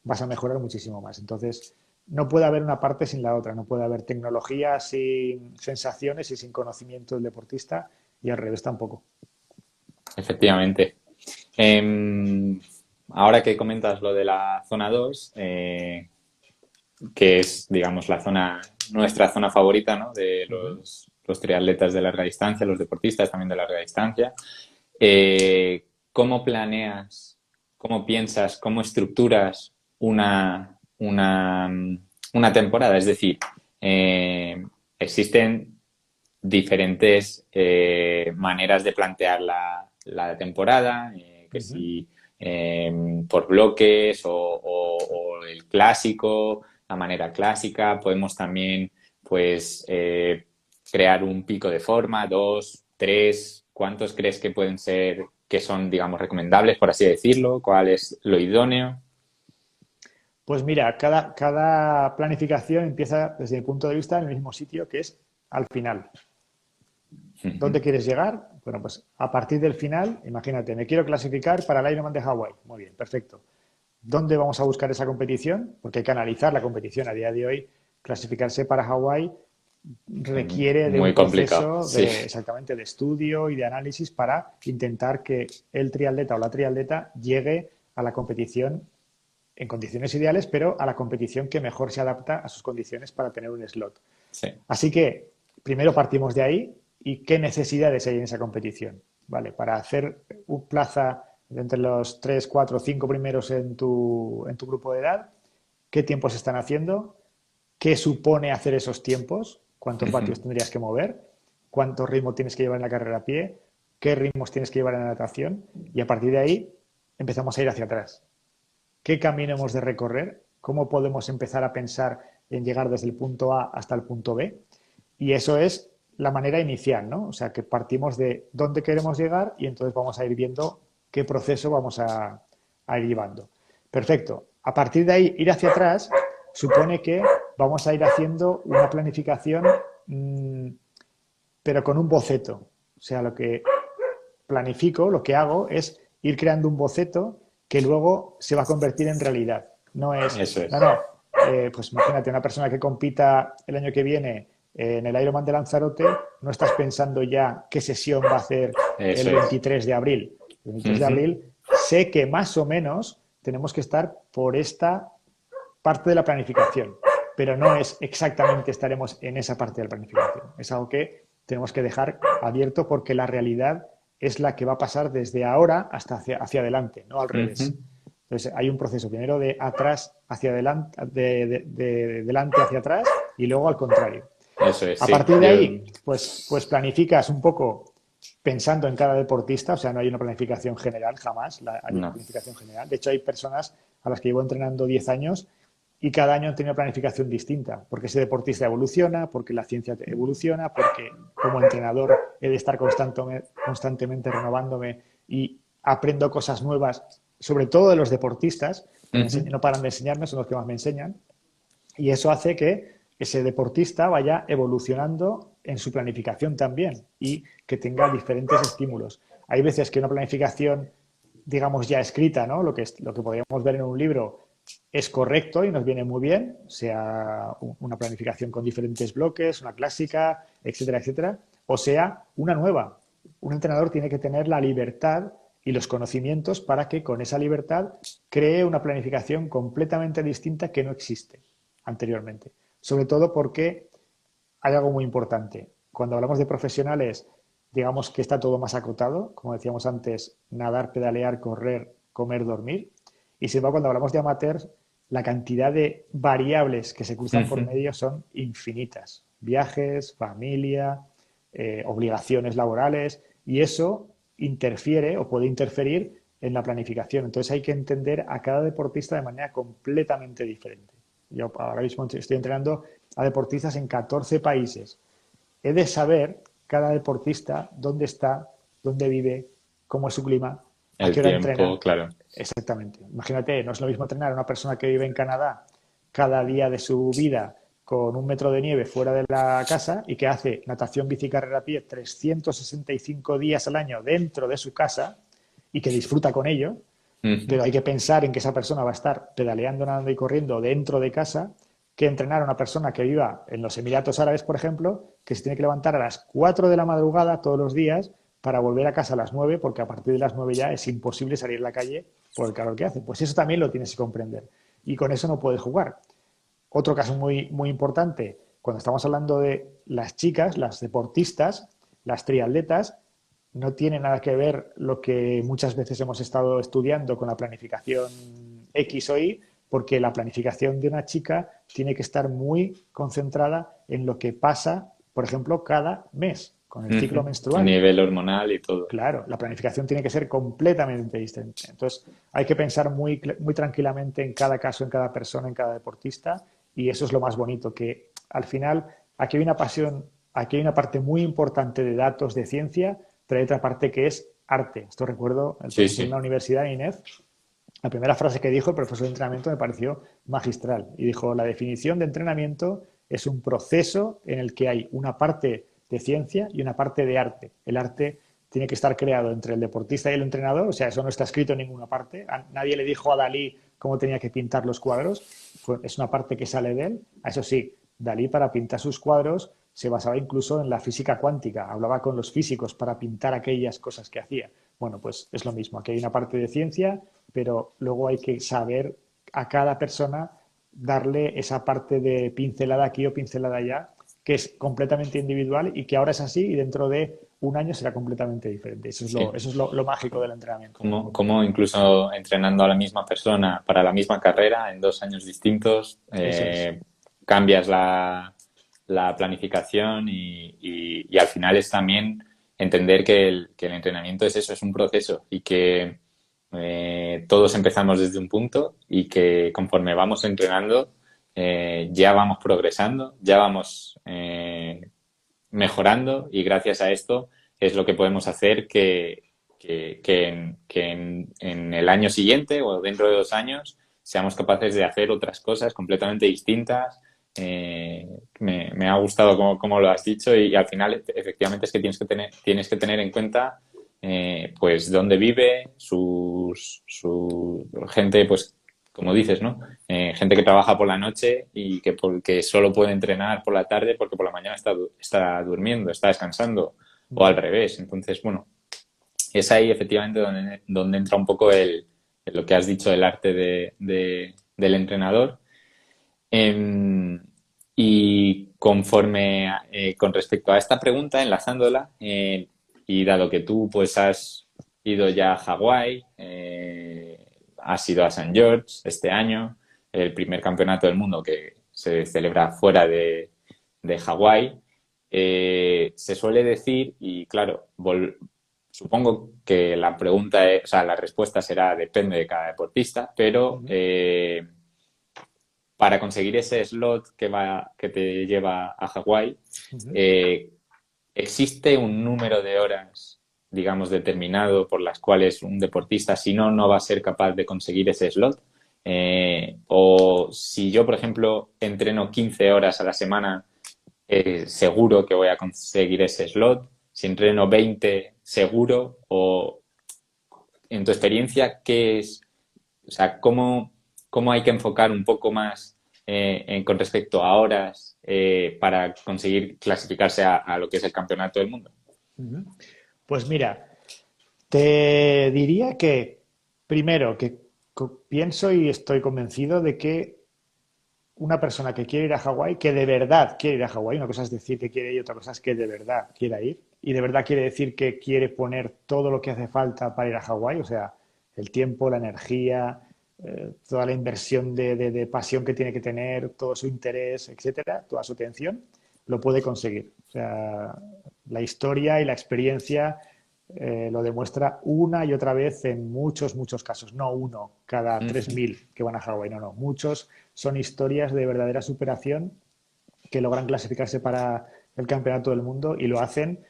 vas a mejorar muchísimo más. Entonces, no puede haber una parte sin la otra, no puede haber tecnología sin sensaciones y sin conocimiento del deportista y al revés tampoco. efectivamente. Em, Ahora que comentas lo de la zona 2, que es, digamos, nuestra zona favorita, ¿no? De Uh -huh. los triatletas de larga distancia, los deportistas también de larga distancia. ¿Cómo planeas, cómo piensas, cómo estructuras una temporada? Es decir, existen diferentes maneras de plantear la temporada, que Uh -huh. si por bloques o el clásico, la manera clásica, podemos también pues crear un pico de forma, dos, tres, ¿cuántos crees que pueden ser, que son, digamos, recomendables, por así decirlo? ¿Cuál es lo idóneo? Pues mira, cada planificación empieza desde mi punto de vista en el mismo sitio, que es al final. ¿Dónde quieres llegar? Bueno, pues a partir del final, imagínate, me quiero clasificar para el Ironman de Hawái. Muy bien, perfecto. ¿Dónde vamos a buscar esa competición? Porque hay que analizar la competición. A día de hoy, clasificarse para Hawái requiere de un Muy complicado, proceso sí. exactamente de estudio y de análisis para intentar que el triatleta o la triatleta llegue a la competición en condiciones ideales, pero a la competición que mejor se adapta a sus condiciones para tener un slot. Sí. Así que primero partimos de ahí y qué necesidades hay en esa competición. ¿Vale? Para hacer un plaza entre los 3, 4, 5 primeros en tu grupo de edad, qué tiempos están haciendo, qué supone hacer esos tiempos, cuántos vatios tendrías que mover, cuánto ritmo tienes que llevar en la carrera a pie, qué ritmos tienes que llevar en la natación y a partir de ahí empezamos a ir hacia atrás. ¿Qué camino hemos de recorrer? ¿Cómo podemos empezar a pensar en llegar desde el punto A hasta el punto B? Y eso es la manera inicial, ¿no? O sea, que partimos de dónde queremos llegar y entonces vamos a ir viendo qué proceso vamos a ir llevando. Perfecto. A partir de ahí, ir hacia atrás supone que vamos a ir haciendo una planificación, pero con un boceto. O sea, lo que planifico, lo que hago es ir creando un boceto que luego se va a convertir en realidad. No es, Eso no, es. no, pues imagínate una persona que compita el año que viene en el Ironman de Lanzarote, no estás pensando ya qué sesión va a hacer Eso el es. 23 de abril. El 23 de Ujú. abril sé que más o menos tenemos que estar por esta parte de la planificación, pero no es exactamente estaremos en esa parte de la planificación. Es algo que tenemos que dejar abierto porque la realidad es la que va a pasar desde ahora hasta hacia adelante, no al Ujú. revés. Entonces hay un proceso primero de atrás hacia adelante, de delante hacia atrás y luego al contrario. Eso es, A sí. partir de Yo, ahí, pues planificas un poco pensando en cada deportista, o sea, no hay una planificación general, jamás hay una no. planificación general. De hecho, hay personas a las que llevo entrenando 10 años y cada año han tenido una planificación distinta, porque ese deportista evoluciona, porque la ciencia evoluciona, porque como entrenador he de estar constantemente renovándome y aprendo cosas nuevas, sobre todo de los deportistas, que Ujú. no paran de enseñarme, son los que más me enseñan, y eso hace que ese deportista vaya evolucionando en su planificación también y que tenga diferentes estímulos. Hay veces que una planificación, digamos, ya escrita, ¿no? Lo que podríamos ver en un libro es correcto y nos viene muy bien, sea una planificación con diferentes bloques, una clásica, etcétera, etcétera, o sea una nueva. un entrenador tiene que tener la libertad y los conocimientos para que con esa libertad cree una planificación completamente distinta que no existe anteriormente. Sobre todo porque hay algo muy importante. Cuando hablamos de profesionales, digamos que está todo más acotado, como decíamos antes, nadar, pedalear, correr, comer, dormir. Y sin embargo, cuando hablamos de amateurs, la cantidad de variables que se cruzan por Ujú. medio son infinitas. Viajes, familia, obligaciones laborales, y eso interfiere o puede interferir en la planificación. Entonces hay que entender a cada deportista de manera completamente diferente. Yo ahora mismo estoy entrenando a deportistas en 14 países. He de saber cada deportista dónde está, dónde vive, cómo es su clima, a El qué hora tiempo, entrena. claro. Exactamente. Imagínate, no es lo mismo entrenar a una persona que vive en Canadá cada día de su vida con 1 metro de nieve fuera de la casa y que hace natación, bici, carrera a pie 365 días al año dentro de su casa y que disfruta con ello, Ujú. pero hay que pensar en que esa persona va a estar pedaleando, nadando y corriendo dentro de casa, que entrenar a una persona que viva en los Emiratos Árabes, por ejemplo, que se tiene que levantar a las 4 de la madrugada todos los días para volver a casa a las 9, porque a partir de las 9 ya es imposible salir a la calle por el calor que hace. Pues eso también lo tienes que comprender. Y con eso no puedes jugar. Otro caso muy, muy importante, cuando estamos hablando de las chicas, las deportistas, las triatletas, no tiene nada que ver lo que muchas veces hemos estado estudiando con la planificación X o Y, porque la planificación de una chica tiene que estar muy concentrada en lo que pasa, por ejemplo, cada mes con el ciclo Ujú. A menstrual. nivel hormonal y todo. Claro, la planificación tiene que ser completamente distinta. Entonces, hay que pensar muy, muy tranquilamente en cada caso, en cada persona, en cada deportista, y eso es lo más bonito, que al final aquí hay una pasión, aquí hay una parte muy importante de datos, de ciencia, pero hay otra parte que es arte. Esto recuerdo el Sí, profesor en la sí. universidad, Inés, la primera frase que dijo el profesor de entrenamiento me pareció magistral y dijo, la definición de entrenamiento es un proceso en el que hay una parte de ciencia y una parte de arte. El arte tiene que estar creado entre el deportista y el entrenador, o sea, eso no está escrito en ninguna parte. Nadie le dijo a Dalí cómo tenía que pintar los cuadros, es una parte que sale de él. Eso sí, Dalí para pintar sus cuadros se basaba incluso en la física cuántica, hablaba con los físicos para pintar aquellas cosas que hacía. Bueno, pues es lo mismo, aquí hay una parte de ciencia, pero luego hay que saber a cada persona darle esa parte de pincelada aquí o pincelada allá, que es completamente individual y que ahora es así y dentro de un año será completamente diferente. Sí. Eso es lo mágico del entrenamiento. Como incluso entrenando a la misma persona para la misma carrera en 2 años distintos, Eso es. cambias la planificación y al final es también entender que el entrenamiento es eso, es un proceso y que todos empezamos desde un punto y que conforme vamos entrenando ya vamos progresando, ya vamos mejorando y gracias a esto es lo que podemos hacer en el año siguiente o dentro de 2 años seamos capaces de hacer otras cosas completamente distintas. Me ha gustado como lo has dicho y al final efectivamente es que tienes que tener en cuenta pues dónde vive, su gente, pues como dices, ¿no? Gente que trabaja por la noche y que porque solo puede entrenar por la tarde porque por la mañana está durmiendo, está descansando o al revés. Entonces, bueno, es ahí efectivamente donde entra un poco lo que has dicho, el arte del entrenador. Eh, y conforme con respecto a esta pregunta, enlazándola, y dado que tú pues has ido ya a Hawái, has ido a St. George este año, el primer campeonato del mundo que se celebra fuera de Hawái, se suele decir, y claro, supongo que la pregunta o sea, la respuesta será depende de cada deportista, pero para conseguir ese slot que te lleva a Hawái, eh, ¿existe un número de horas, digamos, determinado por las cuales un deportista, si no, no va a ser capaz de conseguir ese slot? O si yo, por ejemplo, entreno 15 horas a la semana, seguro que voy a conseguir ese slot. Si entreno 20, seguro. O en tu experiencia, ¿qué es? O sea, cómo hay que enfocar un poco más con respecto a horas para conseguir clasificarse a lo que es el campeonato del mundo? Pues mira, te diría que, primero, que pienso y estoy convencido de que una persona que quiere ir a Hawái, que de verdad quiere ir a Hawái, una cosa es decir que quiere ir, otra cosa es que de verdad quiera ir, y de verdad quiere decir que quiere poner todo lo que hace falta para ir a Hawái, o sea, el tiempo, la energía, toda la inversión de pasión que tiene que tener, todo su interés, etcétera, toda su atención, lo puede conseguir. O sea, la historia y la experiencia lo demuestra una y otra vez en muchos, muchos casos. No uno cada Ujú. 3.000 que van a Hawái, no, no. Muchos son historias de verdadera superación que logran clasificarse para el campeonato del mundo y lo hacen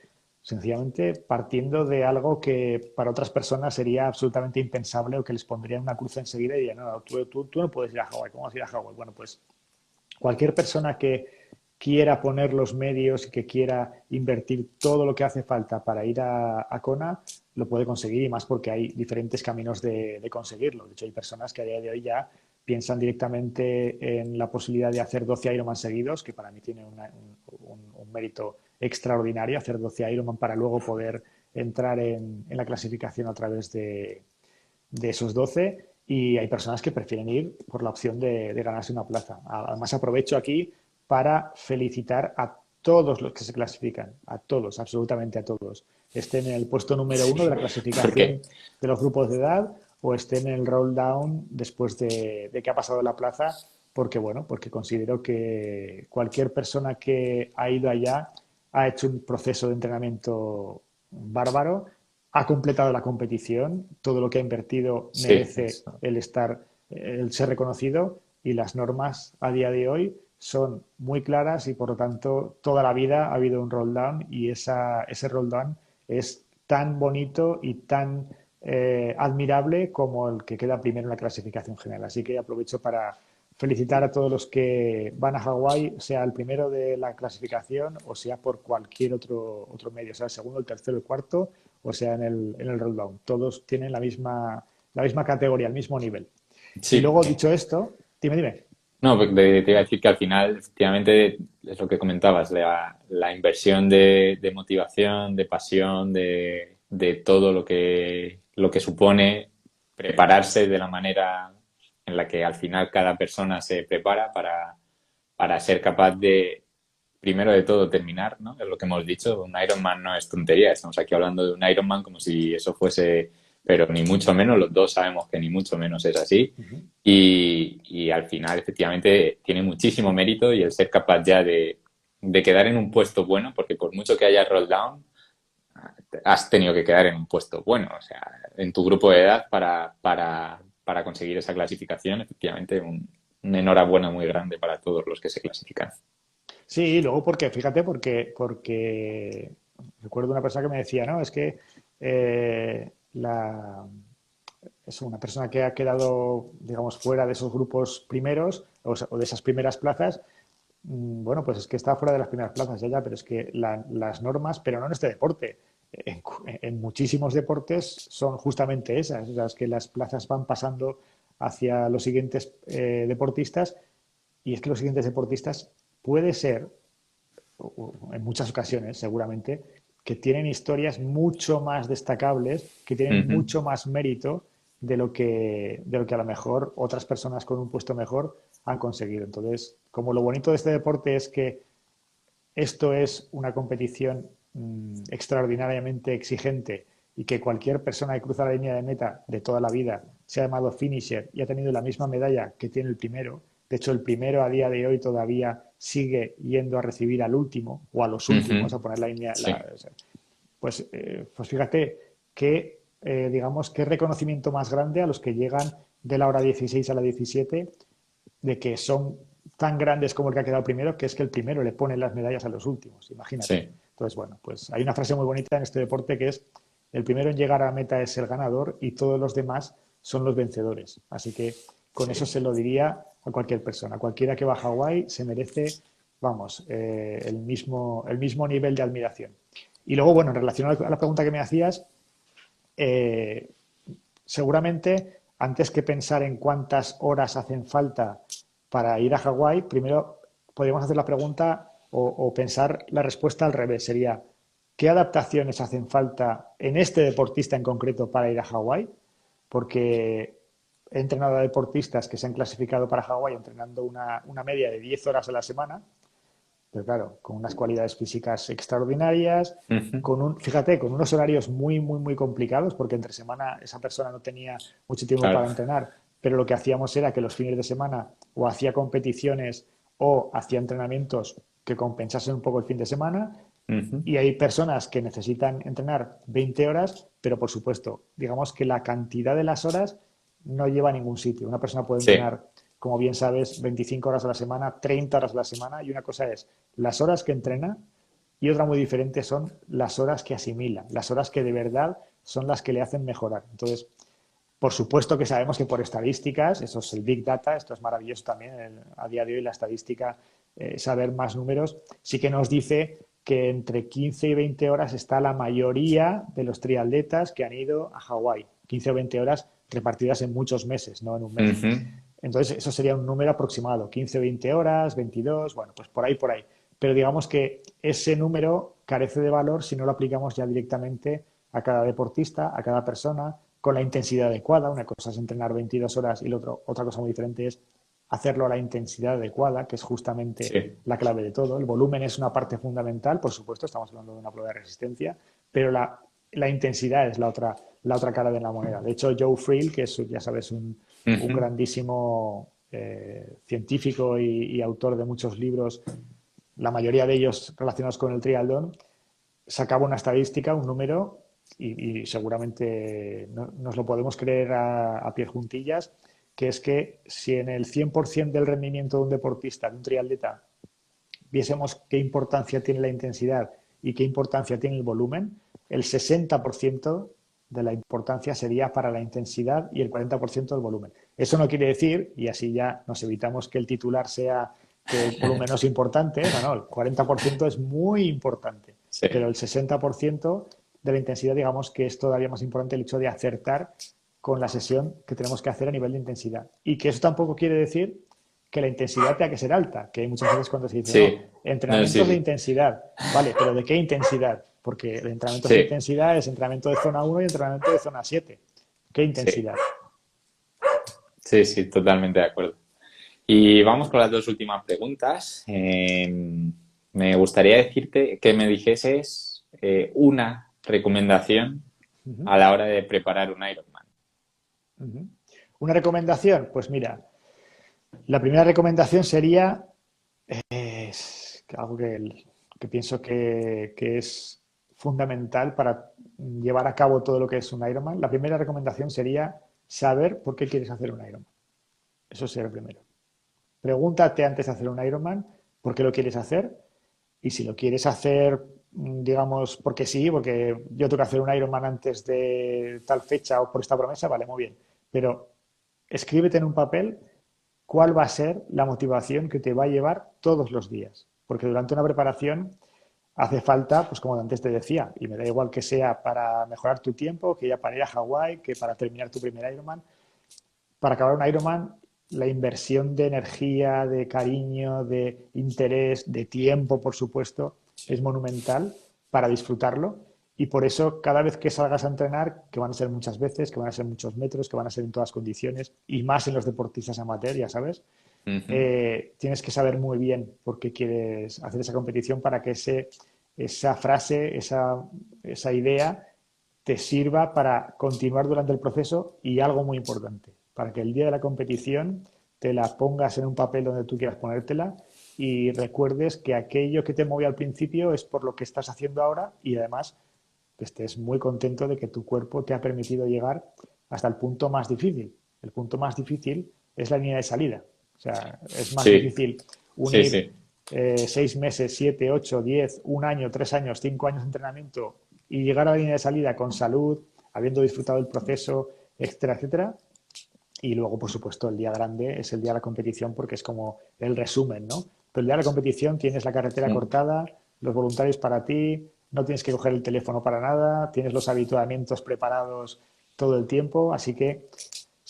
sencillamente partiendo de algo que para otras personas sería absolutamente impensable o que les pondría una cruz enseguida y dirían, no, no, tú no puedes ir a Hawái, ¿cómo vas a ir a Hawái? Bueno, pues cualquier persona que quiera poner los medios y que quiera invertir todo lo que hace falta para ir a Kona, lo puede conseguir y más porque hay diferentes caminos de conseguirlo. De hecho, hay personas que a día de hoy ya piensan directamente en la posibilidad de hacer 12 Ironman seguidos, que para mí tiene un mérito extraordinario, hacer 12 Ironman para luego poder entrar en la clasificación a través de esos 12 y hay personas que prefieren ir por la opción de ganarse una plaza. Además, aprovecho aquí para felicitar a todos los que se clasifican, a todos, absolutamente a todos. Estén en el puesto número uno de la Sí, porque clasificación de los grupos de edad o estén en el roll down después de que ha pasado la plaza, porque bueno, porque considero que cualquier persona que ha ido allá ha hecho un proceso de entrenamiento bárbaro, ha completado la competición, todo lo que ha invertido sí, merece el ser reconocido y las normas a día de hoy son muy claras y por lo tanto toda la vida ha habido un roll down y ese roll down es tan bonito y tan admirable como el que queda primero en la clasificación general. Así que aprovecho para felicitar a todos los que van a Hawái, sea el primero de la clasificación o sea por cualquier otro medio, sea el segundo, el tercero, el cuarto o sea en el roll down. Todos tienen la misma categoría, el mismo nivel. Y sí. luego, dicho esto, dime. No, porque te iba a decir que al final, efectivamente, es lo que comentabas, la inversión de motivación, de pasión, de todo lo que supone prepararse de la manera en la que al final cada persona se prepara para ser capaz de, primero de todo, terminar, ¿no? Es lo que hemos dicho, un Ironman no es tontería, estamos aquí hablando de un Ironman como si eso fuese, pero ni mucho menos, los dos sabemos que ni mucho menos es así. Uh -huh. Y al final, efectivamente, tiene muchísimo mérito y el ser capaz ya de quedar en un puesto bueno, porque por mucho que haya roll down, has tenido que quedar en un puesto bueno, o sea, en tu grupo de edad para conseguir esa clasificación, efectivamente, un enhorabuena muy grande para todos los que se clasifican. Sí, luego porque, fíjate, porque recuerdo una persona que me decía, no, es que es una persona que ha quedado, digamos, fuera de esos grupos primeros o de esas primeras plazas, bueno, pues es que está fuera de las primeras plazas ya, pero es que las normas, pero no en este deporte, en muchísimos deportes son justamente esas, o sea, es que las plazas van pasando hacia los siguientes deportistas y es que los siguientes deportistas puede ser, en muchas ocasiones seguramente, que tienen historias mucho más destacables, que Uh tienen -huh. mucho más mérito de lo que a lo mejor otras personas con un puesto mejor han conseguido. Entonces, como lo bonito de este deporte es que esto es una competición extraordinariamente exigente y que cualquier persona que cruza la línea de meta de toda la vida se ha llamado finisher y ha tenido la misma medalla que tiene el primero. De hecho, el primero a día de hoy todavía sigue yendo a recibir al último o a los Uh últimos, -huh. a poner la línea. Sí, Pues fíjate que, digamos, qué reconocimiento más grande a los que llegan de la hora 16 a la 17 de que son tan grandes como el que ha quedado primero, que es que el primero le pone las medallas a los últimos, imagínate. sí, Entonces, bueno, pues hay una frase muy bonita en este deporte que es, el primero en llegar a la meta es el ganador y todos los demás son los vencedores. Así que con eso sí. se lo diría a cualquier persona. Cualquiera que va a Hawái se merece, vamos, el mismo nivel de admiración. Y luego, bueno, en relación a la pregunta que me hacías, eh, seguramente antes que pensar en cuántas horas hacen falta para ir a Hawái, primero podríamos hacer la pregunta o pensar la respuesta al revés. Sería, ¿Qué adaptaciones hacen falta en este deportista en concreto para ir a Hawái? Porque he entrenado a deportistas que se han clasificado para Hawái entrenando una media de 10 horas a la semana, pero claro, con unas cualidades físicas extraordinarias, Ujú. fíjate, con unos horarios muy, muy, muy complicados, porque entre semana esa persona no tenía mucho tiempo Claro. para entrenar, pero lo que hacíamos era que los fines de semana o hacía competiciones o hacía entrenamientos que compensasen un poco el fin de semana. Ujú. Y hay personas que necesitan entrenar 20 horas, pero por supuesto, digamos que la cantidad de las horas no lleva a ningún sitio. Una persona puede Sí, entrenar, como bien sabes, 25 horas a la semana, 30 horas a la semana, y una cosa es las horas que entrena y otra muy diferente son las horas que asimila, las horas que de verdad son las que le hacen mejorar. Entonces, por supuesto que sabemos que por estadísticas, eso es el Big Data, esto es maravilloso también, a día de hoy la estadística, saber más números, sí que nos dice que entre 15 y 20 horas está la mayoría de los triatletas que han ido a Hawái. 15 o 20 horas repartidas en muchos meses, no en un mes. ujú. Entonces, eso sería un número aproximado, 15 o 20 horas, 22, bueno, pues por ahí, por ahí. Pero digamos que ese número carece de valor si no lo aplicamos ya directamente a cada deportista, a cada persona, con la intensidad adecuada. Una cosa es entrenar 22 horas y otra cosa muy diferente es hacerlo a la intensidad adecuada, que es justamente Sí, la clave de todo. El volumen es una parte fundamental, por supuesto, estamos hablando de una prueba de resistencia, pero la intensidad es la otra cara de la moneda. De hecho, Joe Friel, que es, ya sabes, un ujú. grandísimo científico y autor de muchos libros, la mayoría de ellos relacionados con el triatlón, sacaba una estadística, un número, y seguramente no, nos lo podemos creer a pie juntillas, que es que si en el 100% del rendimiento de un deportista, de un triatleta, viésemos qué importancia tiene la intensidad y qué importancia tiene el volumen, el 60% de la importancia sería para la intensidad y el 40% del volumen. Eso no quiere decir, y así ya nos evitamos que el titular sea que el volumen no es importante, no, no, el 40% es muy importante, pero Sí, el 60% de la intensidad, digamos que es todavía más importante el hecho de acertar con la sesión que tenemos que hacer a nivel de intensidad. Y que eso tampoco quiere decir que la intensidad tenga que ser alta, que hay muchas veces cuando se dice, no, sí. No, sí, entrenamientos de sí. intensidad, vale, pero ¿de qué intensidad? Porque el entrenamiento de Sí, intensidad es entrenamiento de zona 1 y entrenamiento de zona 7. ¿Qué sí, intensidad? sí, sí, totalmente de acuerdo. Y vamos con las dos últimas preguntas. Me gustaría decirte que me dijeses una recomendación Uh -huh, a la hora de preparar un Ironman. uh -huh. ¿Una recomendación? Pues mira, la primera recomendación sería algo que pienso que es fundamental para llevar a cabo todo lo que es un Ironman. La primera recomendación sería saber por qué quieres hacer un Ironman. Eso sería lo primero. Pregúntate antes de hacer un Ironman por qué lo quieres hacer y si lo quieres hacer, digamos, porque sí, porque yo tengo que hacer un Ironman antes de tal fecha o por esta promesa, vale, muy bien. Pero escríbete en un papel cuál va a ser la motivación que te va a llevar todos los días. Porque durante una preparación hace falta, pues como antes te decía, y me da igual que sea para mejorar tu tiempo, que ya para ir a Hawái, que para terminar tu primer Ironman, para acabar un Ironman, la inversión de energía, de cariño, de interés, de tiempo, por supuesto, es monumental para disfrutarlo. Y por eso, cada vez que salgas a entrenar, que van a ser muchas veces, que van a ser muchos metros, que van a ser en todas condiciones, y más en los deportistas amateur, ya sabes, Ujú. tienes que saber muy bien por qué quieres hacer esa competición para que esa frase, esa idea te sirva para continuar durante el proceso y algo muy importante, para que el día de la competición te la pongas en un papel donde tú quieras ponértela y recuerdes que aquello que te movió al principio es por lo que estás haciendo ahora y además que estés muy contento de que tu cuerpo te ha permitido llegar hasta el punto más difícil. El punto más difícil es la línea de salida. O sea, es más Sí, difícil sí, unir sí. 6 meses, 7, 8, 10, un año, 3 años, 5 años de entrenamiento y llegar a la línea de salida con salud, habiendo disfrutado del proceso, etcétera, etcétera. Y luego, por supuesto, el día grande es el día de la competición porque es como el resumen, ¿no? Pero el día de la competición tienes la carretera Mm. cortada, los voluntarios para ti, no tienes que coger el teléfono para nada, tienes los habituamientos preparados todo el tiempo, así que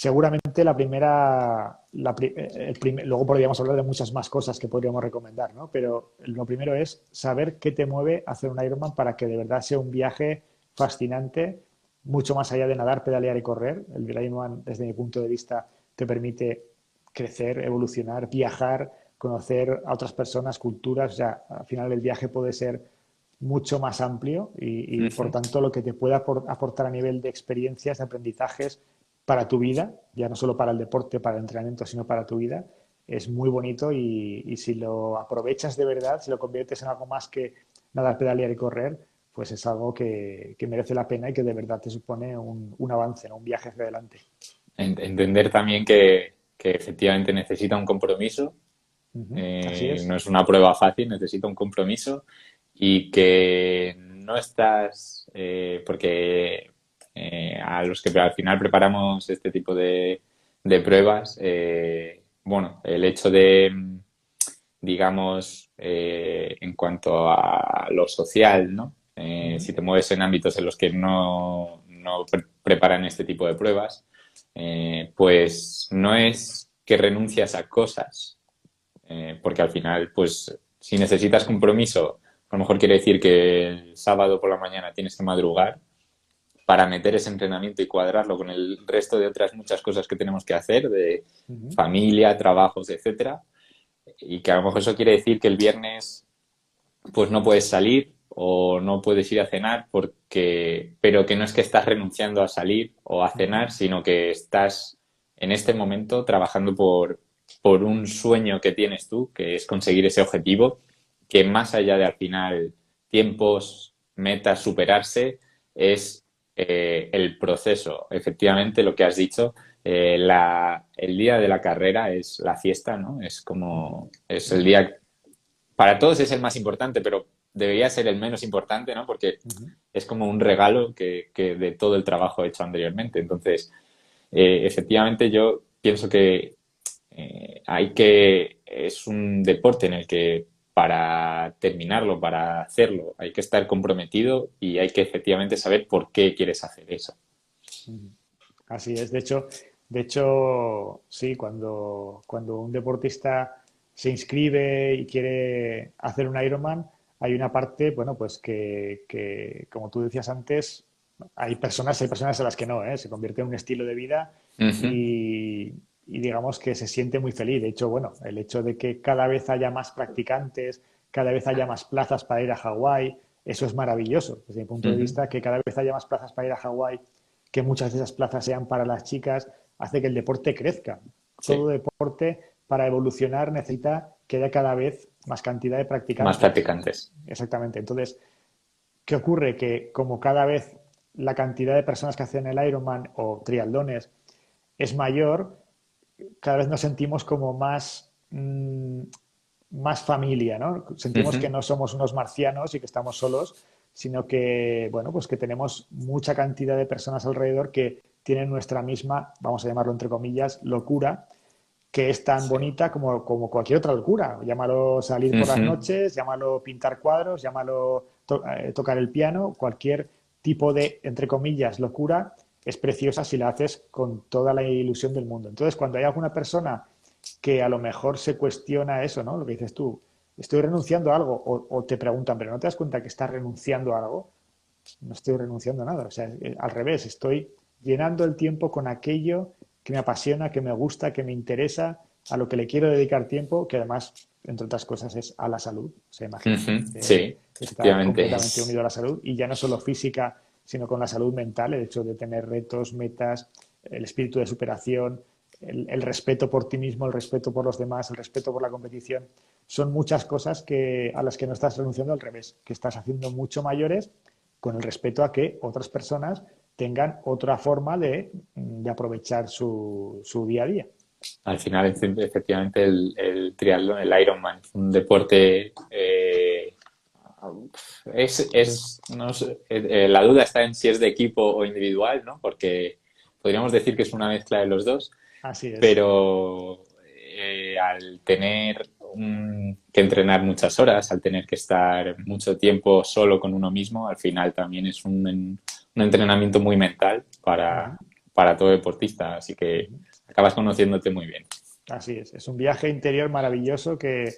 seguramente la primera, luego podríamos hablar de muchas más cosas que podríamos recomendar, ¿no? Pero lo primero es saber qué te mueve a hacer un Ironman para que de verdad sea un viaje fascinante, mucho más allá de nadar, pedalear y correr. El Ironman, desde mi punto de vista, te permite crecer, evolucionar, viajar, conocer a otras personas, culturas. O sea, al final el viaje puede ser mucho más amplio y por Ujú. tanto lo que te pueda aportar a nivel de experiencias, de aprendizajes para tu vida, ya no solo para el deporte, para el entrenamiento, sino para tu vida, es muy bonito y si lo aprovechas de verdad, si lo conviertes en algo más que nadar, pedalear y correr, pues es algo que merece la pena y que de verdad te supone un avance, ¿no? Un viaje hacia adelante. Entender también que efectivamente necesita un compromiso. Ujú, así No es. es una prueba fácil, necesita un compromiso y que no estás, porque a los que al final preparamos este tipo de pruebas, bueno, el hecho de, digamos, en cuanto a lo social, ¿no? Ujú, Si te mueves en ámbitos en los que no preparan este tipo de pruebas, pues no es que renuncias a cosas, porque al final, pues, si necesitas compromiso, a lo mejor quiere decir que el sábado por la mañana tienes que madrugar para meter ese entrenamiento y cuadrarlo con el resto de otras muchas cosas que tenemos que hacer, de ujú, familia, trabajos, etcétera, y que a lo mejor eso quiere decir que el viernes pues no puedes salir o no puedes ir a cenar porque, pero que no es que estás renunciando a salir o a ujú. cenar, sino que estás en este momento trabajando por un sueño que tienes tú, que es conseguir ese objetivo, que más allá de al final tiempos, metas, superarse, es el proceso. Efectivamente, lo que has dicho, el día de la carrera es la fiesta, ¿no? Es Ujú, como, es el día para todos es el más importante, pero debería ser el menos importante, ¿no? Porque ujú. es como un regalo que de todo el trabajo hecho anteriormente. Entonces, efectivamente, yo pienso que es un deporte en el que para terminarlo, para hacerlo, hay que estar comprometido y hay que efectivamente saber por qué quieres hacer eso. Ujú. Así es. De hecho, sí, cuando un deportista se inscribe y quiere hacer un Ironman, hay una parte, bueno, pues como tú decías antes, hay personas a las que no, ¿eh? Se convierte en un estilo de vida Ujú. y digamos que se siente muy feliz. De hecho, bueno, el hecho de que cada vez haya más practicantes, cada vez haya más plazas para ir a Hawái, eso es maravilloso. Desde mi punto de Ujú. vista, que cada vez haya más plazas para ir a Hawái, que muchas de esas plazas sean para las chicas, hace que el deporte crezca. Todo Sí, deporte para evolucionar necesita que haya cada vez más cantidad de más practicantes. practicantes. Exactamente. Entonces, ¿qué ocurre? Que como cada vez la cantidad de personas que hacen el Ironman o triatlones es mayor, cada vez nos sentimos como más familia, ¿no? Sentimos que Ujú. no somos unos marcianos y que estamos solos, sino que, bueno, pues que tenemos mucha cantidad de personas alrededor que tienen nuestra misma, vamos a llamarlo entre comillas, locura, que es tan Sí. bonita como cualquier otra locura. Llámalo salir por las Ujú. noches, llámalo pintar cuadros, llámalo tocar el piano, cualquier tipo de, entre comillas, locura es preciosa si la haces con toda la ilusión del mundo. Entonces, cuando hay alguna persona que a lo mejor se cuestiona eso, ¿no? Lo que dices tú, estoy renunciando a algo, o te preguntan, pero ¿no te das cuenta que estás renunciando a algo? No estoy renunciando a nada, o sea, al revés, estoy llenando el tiempo con aquello que me apasiona, que me gusta, que me interesa, a lo que le quiero dedicar tiempo, que además, entre otras cosas, es a la salud. O sea, imagínate, Ujú. Sí, está efectivamente completamente es. unido a la salud y ya no solo física, sino con la salud mental, el hecho de tener retos, metas, el espíritu de superación, el respeto por ti mismo, el respeto por los demás, el respeto por la competición. Son muchas cosas a las que no estás renunciando al revés, que estás haciendo mucho mayores con el respeto a que otras personas tengan otra forma de aprovechar su día a día. Al final, efectivamente, el triatlón, el Ironman, es un deporte. No sé, la duda está en si es de equipo o individual, ¿no? Porque podríamos decir que es una mezcla de los dos, Así es. pero al tener que entrenar muchas horas, al tener que estar mucho tiempo solo con uno mismo, al final también es un entrenamiento muy mental Uh -huh. para todo deportista, así que acabas conociéndote muy bien. Así es un viaje interior maravilloso que,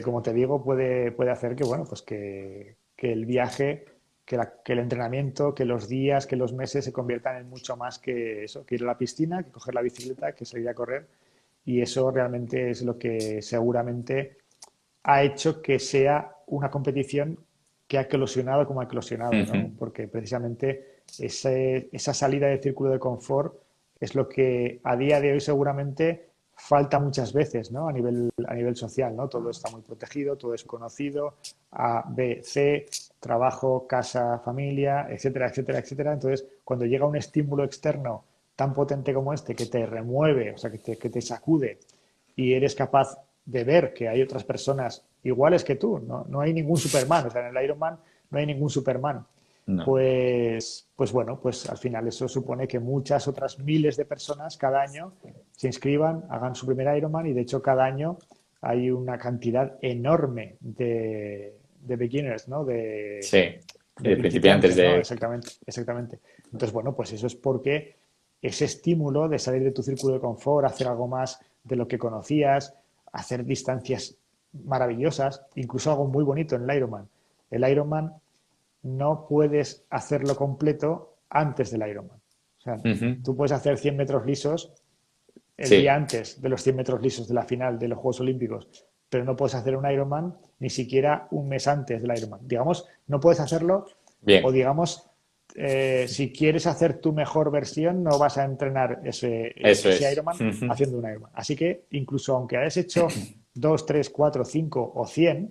como te digo, puede hacer que, bueno, pues que el viaje, que el entrenamiento, que los días, que los meses se conviertan en mucho más que eso, que ir a la piscina, que coger la bicicleta, que salir a correr. Y eso realmente es lo que seguramente ha hecho que sea una competición que ha eclosionado como ha eclosionado, ¿no? Ujú. Porque precisamente esa salida del círculo de confort es lo que a día de hoy seguramente falta muchas veces, ¿no? A nivel social, ¿no? Todo está muy protegido, todo es conocido, A, B, C, trabajo, casa, familia, etcétera, etcétera, etcétera. Entonces, cuando llega un estímulo externo tan potente como este que te remueve, o sea, que te sacude y eres capaz de ver que hay otras personas iguales que tú, no hay ningún Superman, o sea, en el Ironman no hay ningún Superman. No. Pues bueno, pues al final eso supone que muchas otras miles de personas cada año se inscriban, hagan su primer Ironman y de hecho cada año hay una cantidad enorme de beginners, ¿no? Sí, sí, De de principiantes principiantes, ¿no? de... Exactamente, exactamente. Entonces, bueno, pues eso es porque ese estímulo de salir de tu círculo de confort, hacer algo más de lo que conocías, hacer distancias maravillosas, incluso algo muy bonito en el Ironman. El Ironman no puedes hacerlo completo antes del Ironman. O sea, Ujú. tú puedes hacer 100 metros lisos el día Sí, antes de los 100 metros lisos de la final de los Juegos Olímpicos, pero no puedes hacer un Ironman ni siquiera un mes antes del Ironman. Digamos, no puedes hacerlo o bien, digamos, si quieres hacer tu mejor versión, no vas a entrenar eso ese es. Ironman Ujú. haciendo un Ironman. Así que incluso aunque hayas hecho 2, 3, 4, 5 o 100,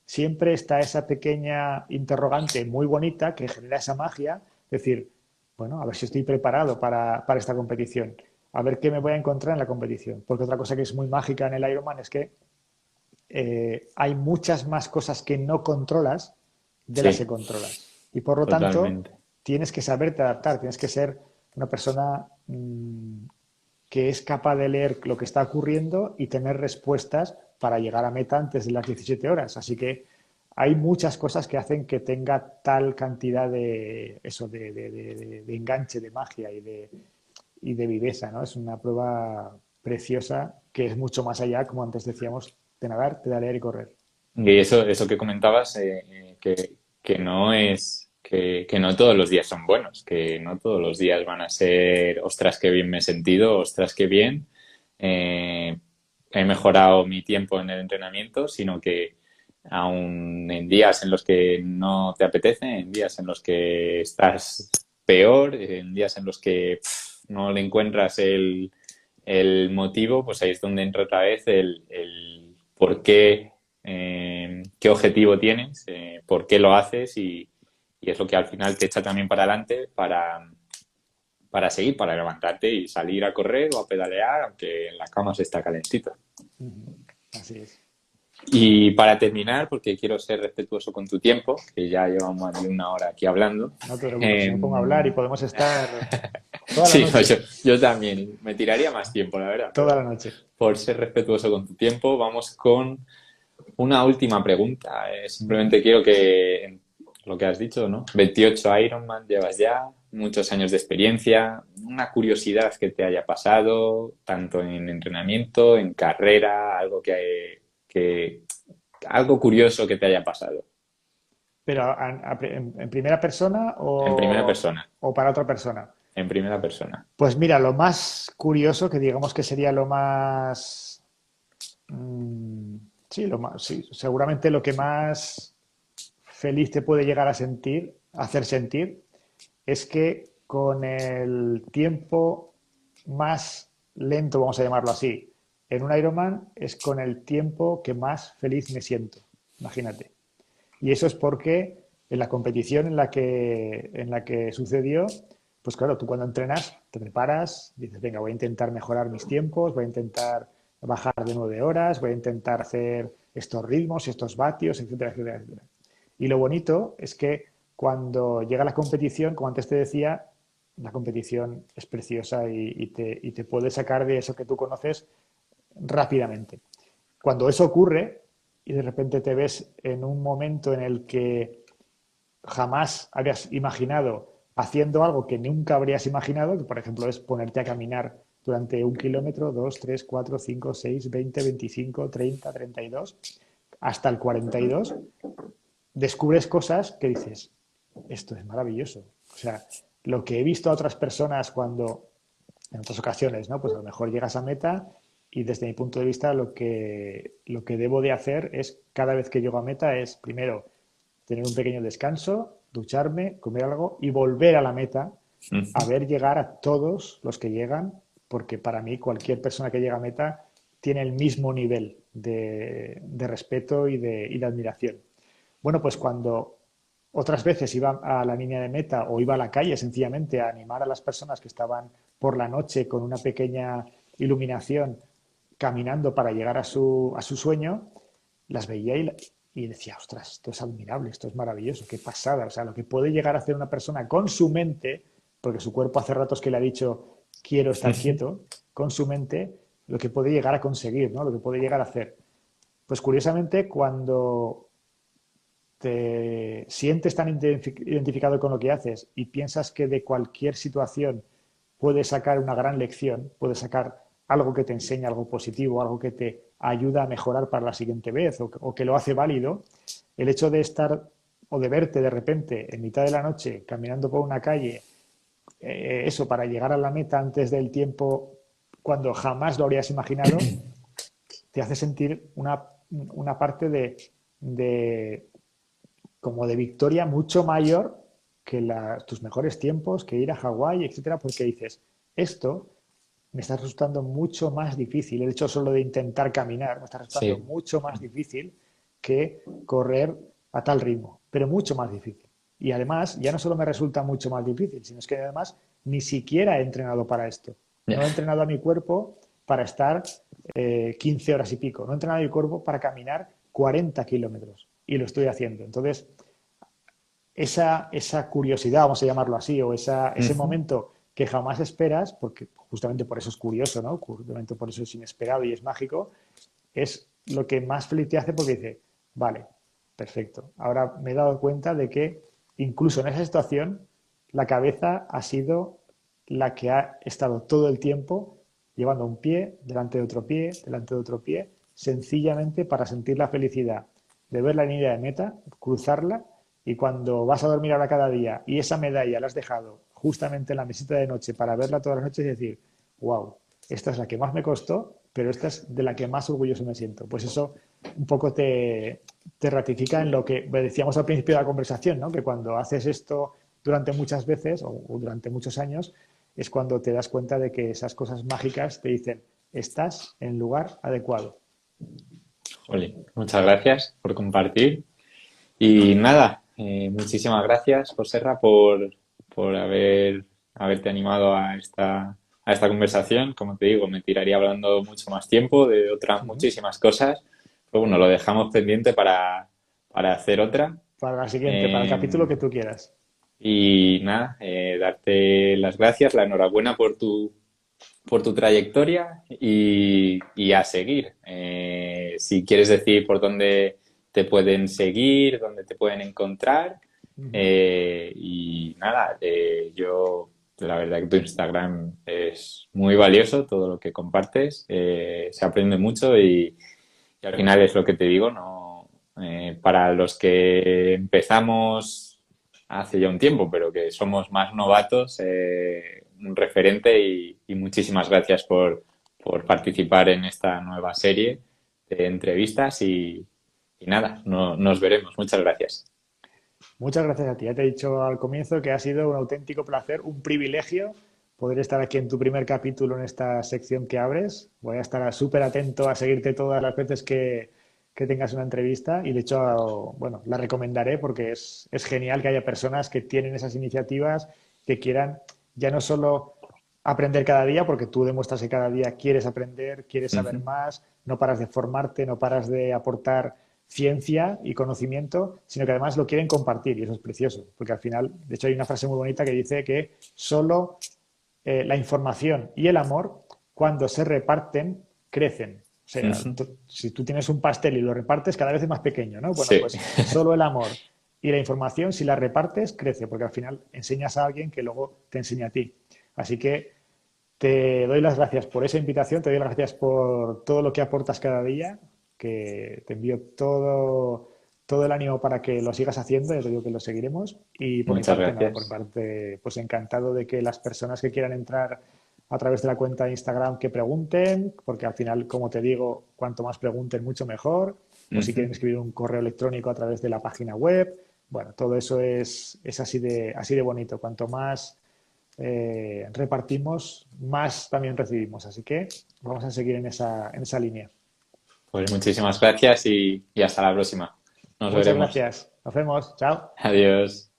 siempre está esa pequeña interrogante muy bonita que genera esa magia, es decir, bueno, a ver si estoy preparado para esta competición, a ver qué me voy a encontrar en la competición. Porque otra cosa que es muy mágica en el Ironman es que hay muchas más cosas que no controlas de las que Sí, controlas. Y por lo tanto, totalmente. tienes que saberte adaptar, tienes que ser una persona que es capaz de leer lo que está ocurriendo y tener respuestas para llegar a meta antes de las 17 horas. Así que hay muchas cosas que hacen que tenga tal cantidad de eso, de enganche, de magia y de viveza, ¿no? Es una prueba preciosa que es mucho más allá, como antes decíamos, de nadar, pedalear y correr. Y eso que comentabas, que no es, que no todos los días son buenos, que no todos los días van a ser, ostras, qué bien me he sentido, ostras, qué bien, eh, he mejorado mi tiempo en el entrenamiento, sino que aún en días en los que no te apetece, en días en los que estás peor, en días en los que no le encuentras el motivo, pues ahí es donde entra otra vez el por qué, qué objetivo tienes, por qué lo haces y es lo que al final te echa también para adelante para seguir, para levantarte y salir a correr o a pedalear, aunque en la cama se está calentito. Así es. Y para terminar, porque quiero ser respetuoso con tu tiempo, que ya llevamos más de una hora aquí hablando. No te preocupes, si eh, me pongo a hablar y podemos estar toda la sí, no, noche, yo también me tiraría más tiempo, la verdad, toda pero la noche. por ser respetuoso con tu tiempo, vamos con una última pregunta. Simplemente quiero que, lo que has dicho, ¿no? 28 Ironman llevas ya, muchos años de experiencia, una curiosidad que te haya pasado, tanto en entrenamiento, en carrera, algo curioso que te haya pasado, Pero en primera persona en primera persona, o para otra persona. en primera persona. Pues mira, lo más curioso, que digamos que sería lo más, mm, sí, sí, seguramente lo que más feliz te puede llegar a sentir, hacer sentir, es que con el tiempo más lento, vamos a llamarlo así, en un Ironman es con el tiempo que más feliz me siento. Imagínate. Y eso es porque en la competición en la que sucedió, pues claro, tú cuando entrenas te preparas, dices, venga, voy a intentar mejorar mis tiempos, voy a intentar bajar de 9 horas, voy a intentar hacer estos ritmos, estos vatios, etcétera, etcétera, etcétera. Y lo bonito es que cuando llega la competición, como antes te decía, la competición es preciosa y te puede sacar de eso que tú conoces rápidamente. Cuando eso ocurre y de repente te ves en un momento en el que jamás habías imaginado haciendo algo que nunca habrías imaginado, que por ejemplo es ponerte a caminar durante 1 kilómetro, 2, 3, 4, 5, 6, 20, 25, 30, 32, hasta el 42, descubres cosas que dices, esto es maravilloso. O sea, lo que he visto a otras personas cuando, en otras ocasiones, ¿no? Pues a lo mejor llegas a meta y desde mi punto de vista lo que debo de hacer es, cada vez que llego a meta, es primero tener un pequeño descanso, ducharme, comer algo y volver a la meta a ver llegar a todos los que llegan, porque para mí cualquier persona que llega a meta tiene el mismo nivel de respeto y de admiración. Bueno, pues cuando otras veces iba a la línea de meta o iba a la calle sencillamente a animar a las personas que estaban por la noche con una pequeña iluminación caminando para llegar a su sueño, las veía y decía, ostras, esto es admirable, esto es maravilloso, qué pasada. O sea, lo que puede llegar a hacer una persona con su mente, porque su cuerpo hace ratos que le ha dicho, quiero estar quieto, con su mente, lo que puede llegar a conseguir, ¿no? Lo que puede llegar a hacer. Pues curiosamente, cuando te sientes tan identificado con lo que haces y piensas que de cualquier situación puedes sacar una gran lección, puedes sacar algo que te enseña algo positivo, algo que te ayuda a mejorar para la siguiente vez o que lo hace válido, el hecho de estar o de verte de repente en mitad de la noche caminando por una calle, eso para llegar a la meta antes del tiempo cuando jamás lo habrías imaginado, te hace sentir una parte de como de victoria mucho mayor que tus mejores tiempos, que ir a Hawái, etcétera, porque dices, esto me está resultando mucho más difícil. El hecho solo de intentar caminar me está resultando Sí. mucho más difícil que correr a tal ritmo, pero mucho más difícil. Y además, ya no solo me resulta mucho más difícil, sino es que además ni siquiera he entrenado para esto. Ya. No he entrenado a mi cuerpo para estar 15 horas y pico. No he entrenado a mi cuerpo para caminar 40 kilómetros. Y lo estoy haciendo. Entonces, esa curiosidad, vamos a llamarlo así, o ese Ujú. momento que jamás esperas, porque justamente por eso es curioso, ¿no? Justamente por eso es inesperado y es mágico, es lo que más feliz te hace porque dice, vale, perfecto. Ahora me he dado cuenta de que incluso en esa situación la cabeza ha sido la que ha estado todo el tiempo llevando un pie delante de otro pie, delante de otro pie, sencillamente para sentir la felicidad de ver la línea de meta, cruzarla y cuando vas a dormir ahora cada día y esa medalla la has dejado justamente en la mesita de noche para verla todas las noches y decir, wow, esta es la que más me costó, pero esta es de la que más orgulloso me siento. Pues eso un poco te ratifica en lo que decíamos al principio de la conversación, ¿no? Que cuando haces esto durante muchas veces o durante muchos años, es cuando te das cuenta de que esas cosas mágicas te dicen, estás en el lugar adecuado. Jolín, muchas gracias por compartir. Y nada, muchísimas gracias, Joserra, por haberte animado a esta conversación. Como te digo, me tiraría hablando mucho más tiempo de otras Uh-huh. muchísimas cosas. Pero bueno, lo dejamos pendiente para hacer otra. Para la siguiente, para el capítulo Eh, que tú quieras. y nada, darte las gracias, la enhorabuena por tu trayectoria y a seguir. Si quieres decir por dónde te pueden seguir, dónde te pueden encontrar. Uh-huh. Y nada, yo la verdad que tu Instagram es muy valioso, todo lo que compartes, se aprende mucho y al final es lo que te digo, ¿no? Para los que empezamos hace ya un tiempo, pero que somos más novatos, un referente y muchísimas gracias por participar en esta nueva serie de entrevistas y nada, nos veremos. Muchas gracias. Muchas gracias a ti. Ya te he dicho al comienzo que ha sido un auténtico placer, un privilegio poder estar aquí en tu primer capítulo en esta sección que abres. Voy a estar súper atento a seguirte todas las veces que tengas una entrevista y de hecho, bueno, la recomendaré porque es genial que haya personas que tienen esas iniciativas que quieran ya no solo aprender cada día, porque tú demuestras que cada día quieres aprender, quieres saber Ujú. más, no paras de formarte, no paras de aportar ciencia y conocimiento, sino que además lo quieren compartir y eso es precioso, porque al final, de hecho hay una frase muy bonita que dice que solo la información y el amor, cuando se reparten, crecen. O sea, Ujú. si tú tienes un pastel y lo repartes, cada vez es más pequeño, ¿no? Bueno, Sí, pues solo el amor y la información, si la repartes, crece, porque al final enseñas a alguien que luego te enseña a ti. Así que te doy las gracias por esa invitación, te doy las gracias por todo lo que aportas cada día, que te envío todo el ánimo para que lo sigas haciendo, ya te digo que lo seguiremos. Y por mi Muchas parte, nada, por mi gracias. parte, pues encantado de que las personas que quieran entrar a través de la cuenta de Instagram que pregunten, porque al final, como te digo, cuanto más pregunten, mucho mejor. O si quieren Ujú. escribir un correo electrónico a través de la página web. Bueno, todo eso es así de bonito. Cuanto más repartimos, más también recibimos. Así que vamos a seguir en esa línea. Pues muchísimas gracias y hasta la próxima. Nos Muchas veremos. gracias. Nos vemos. Chao. Adiós.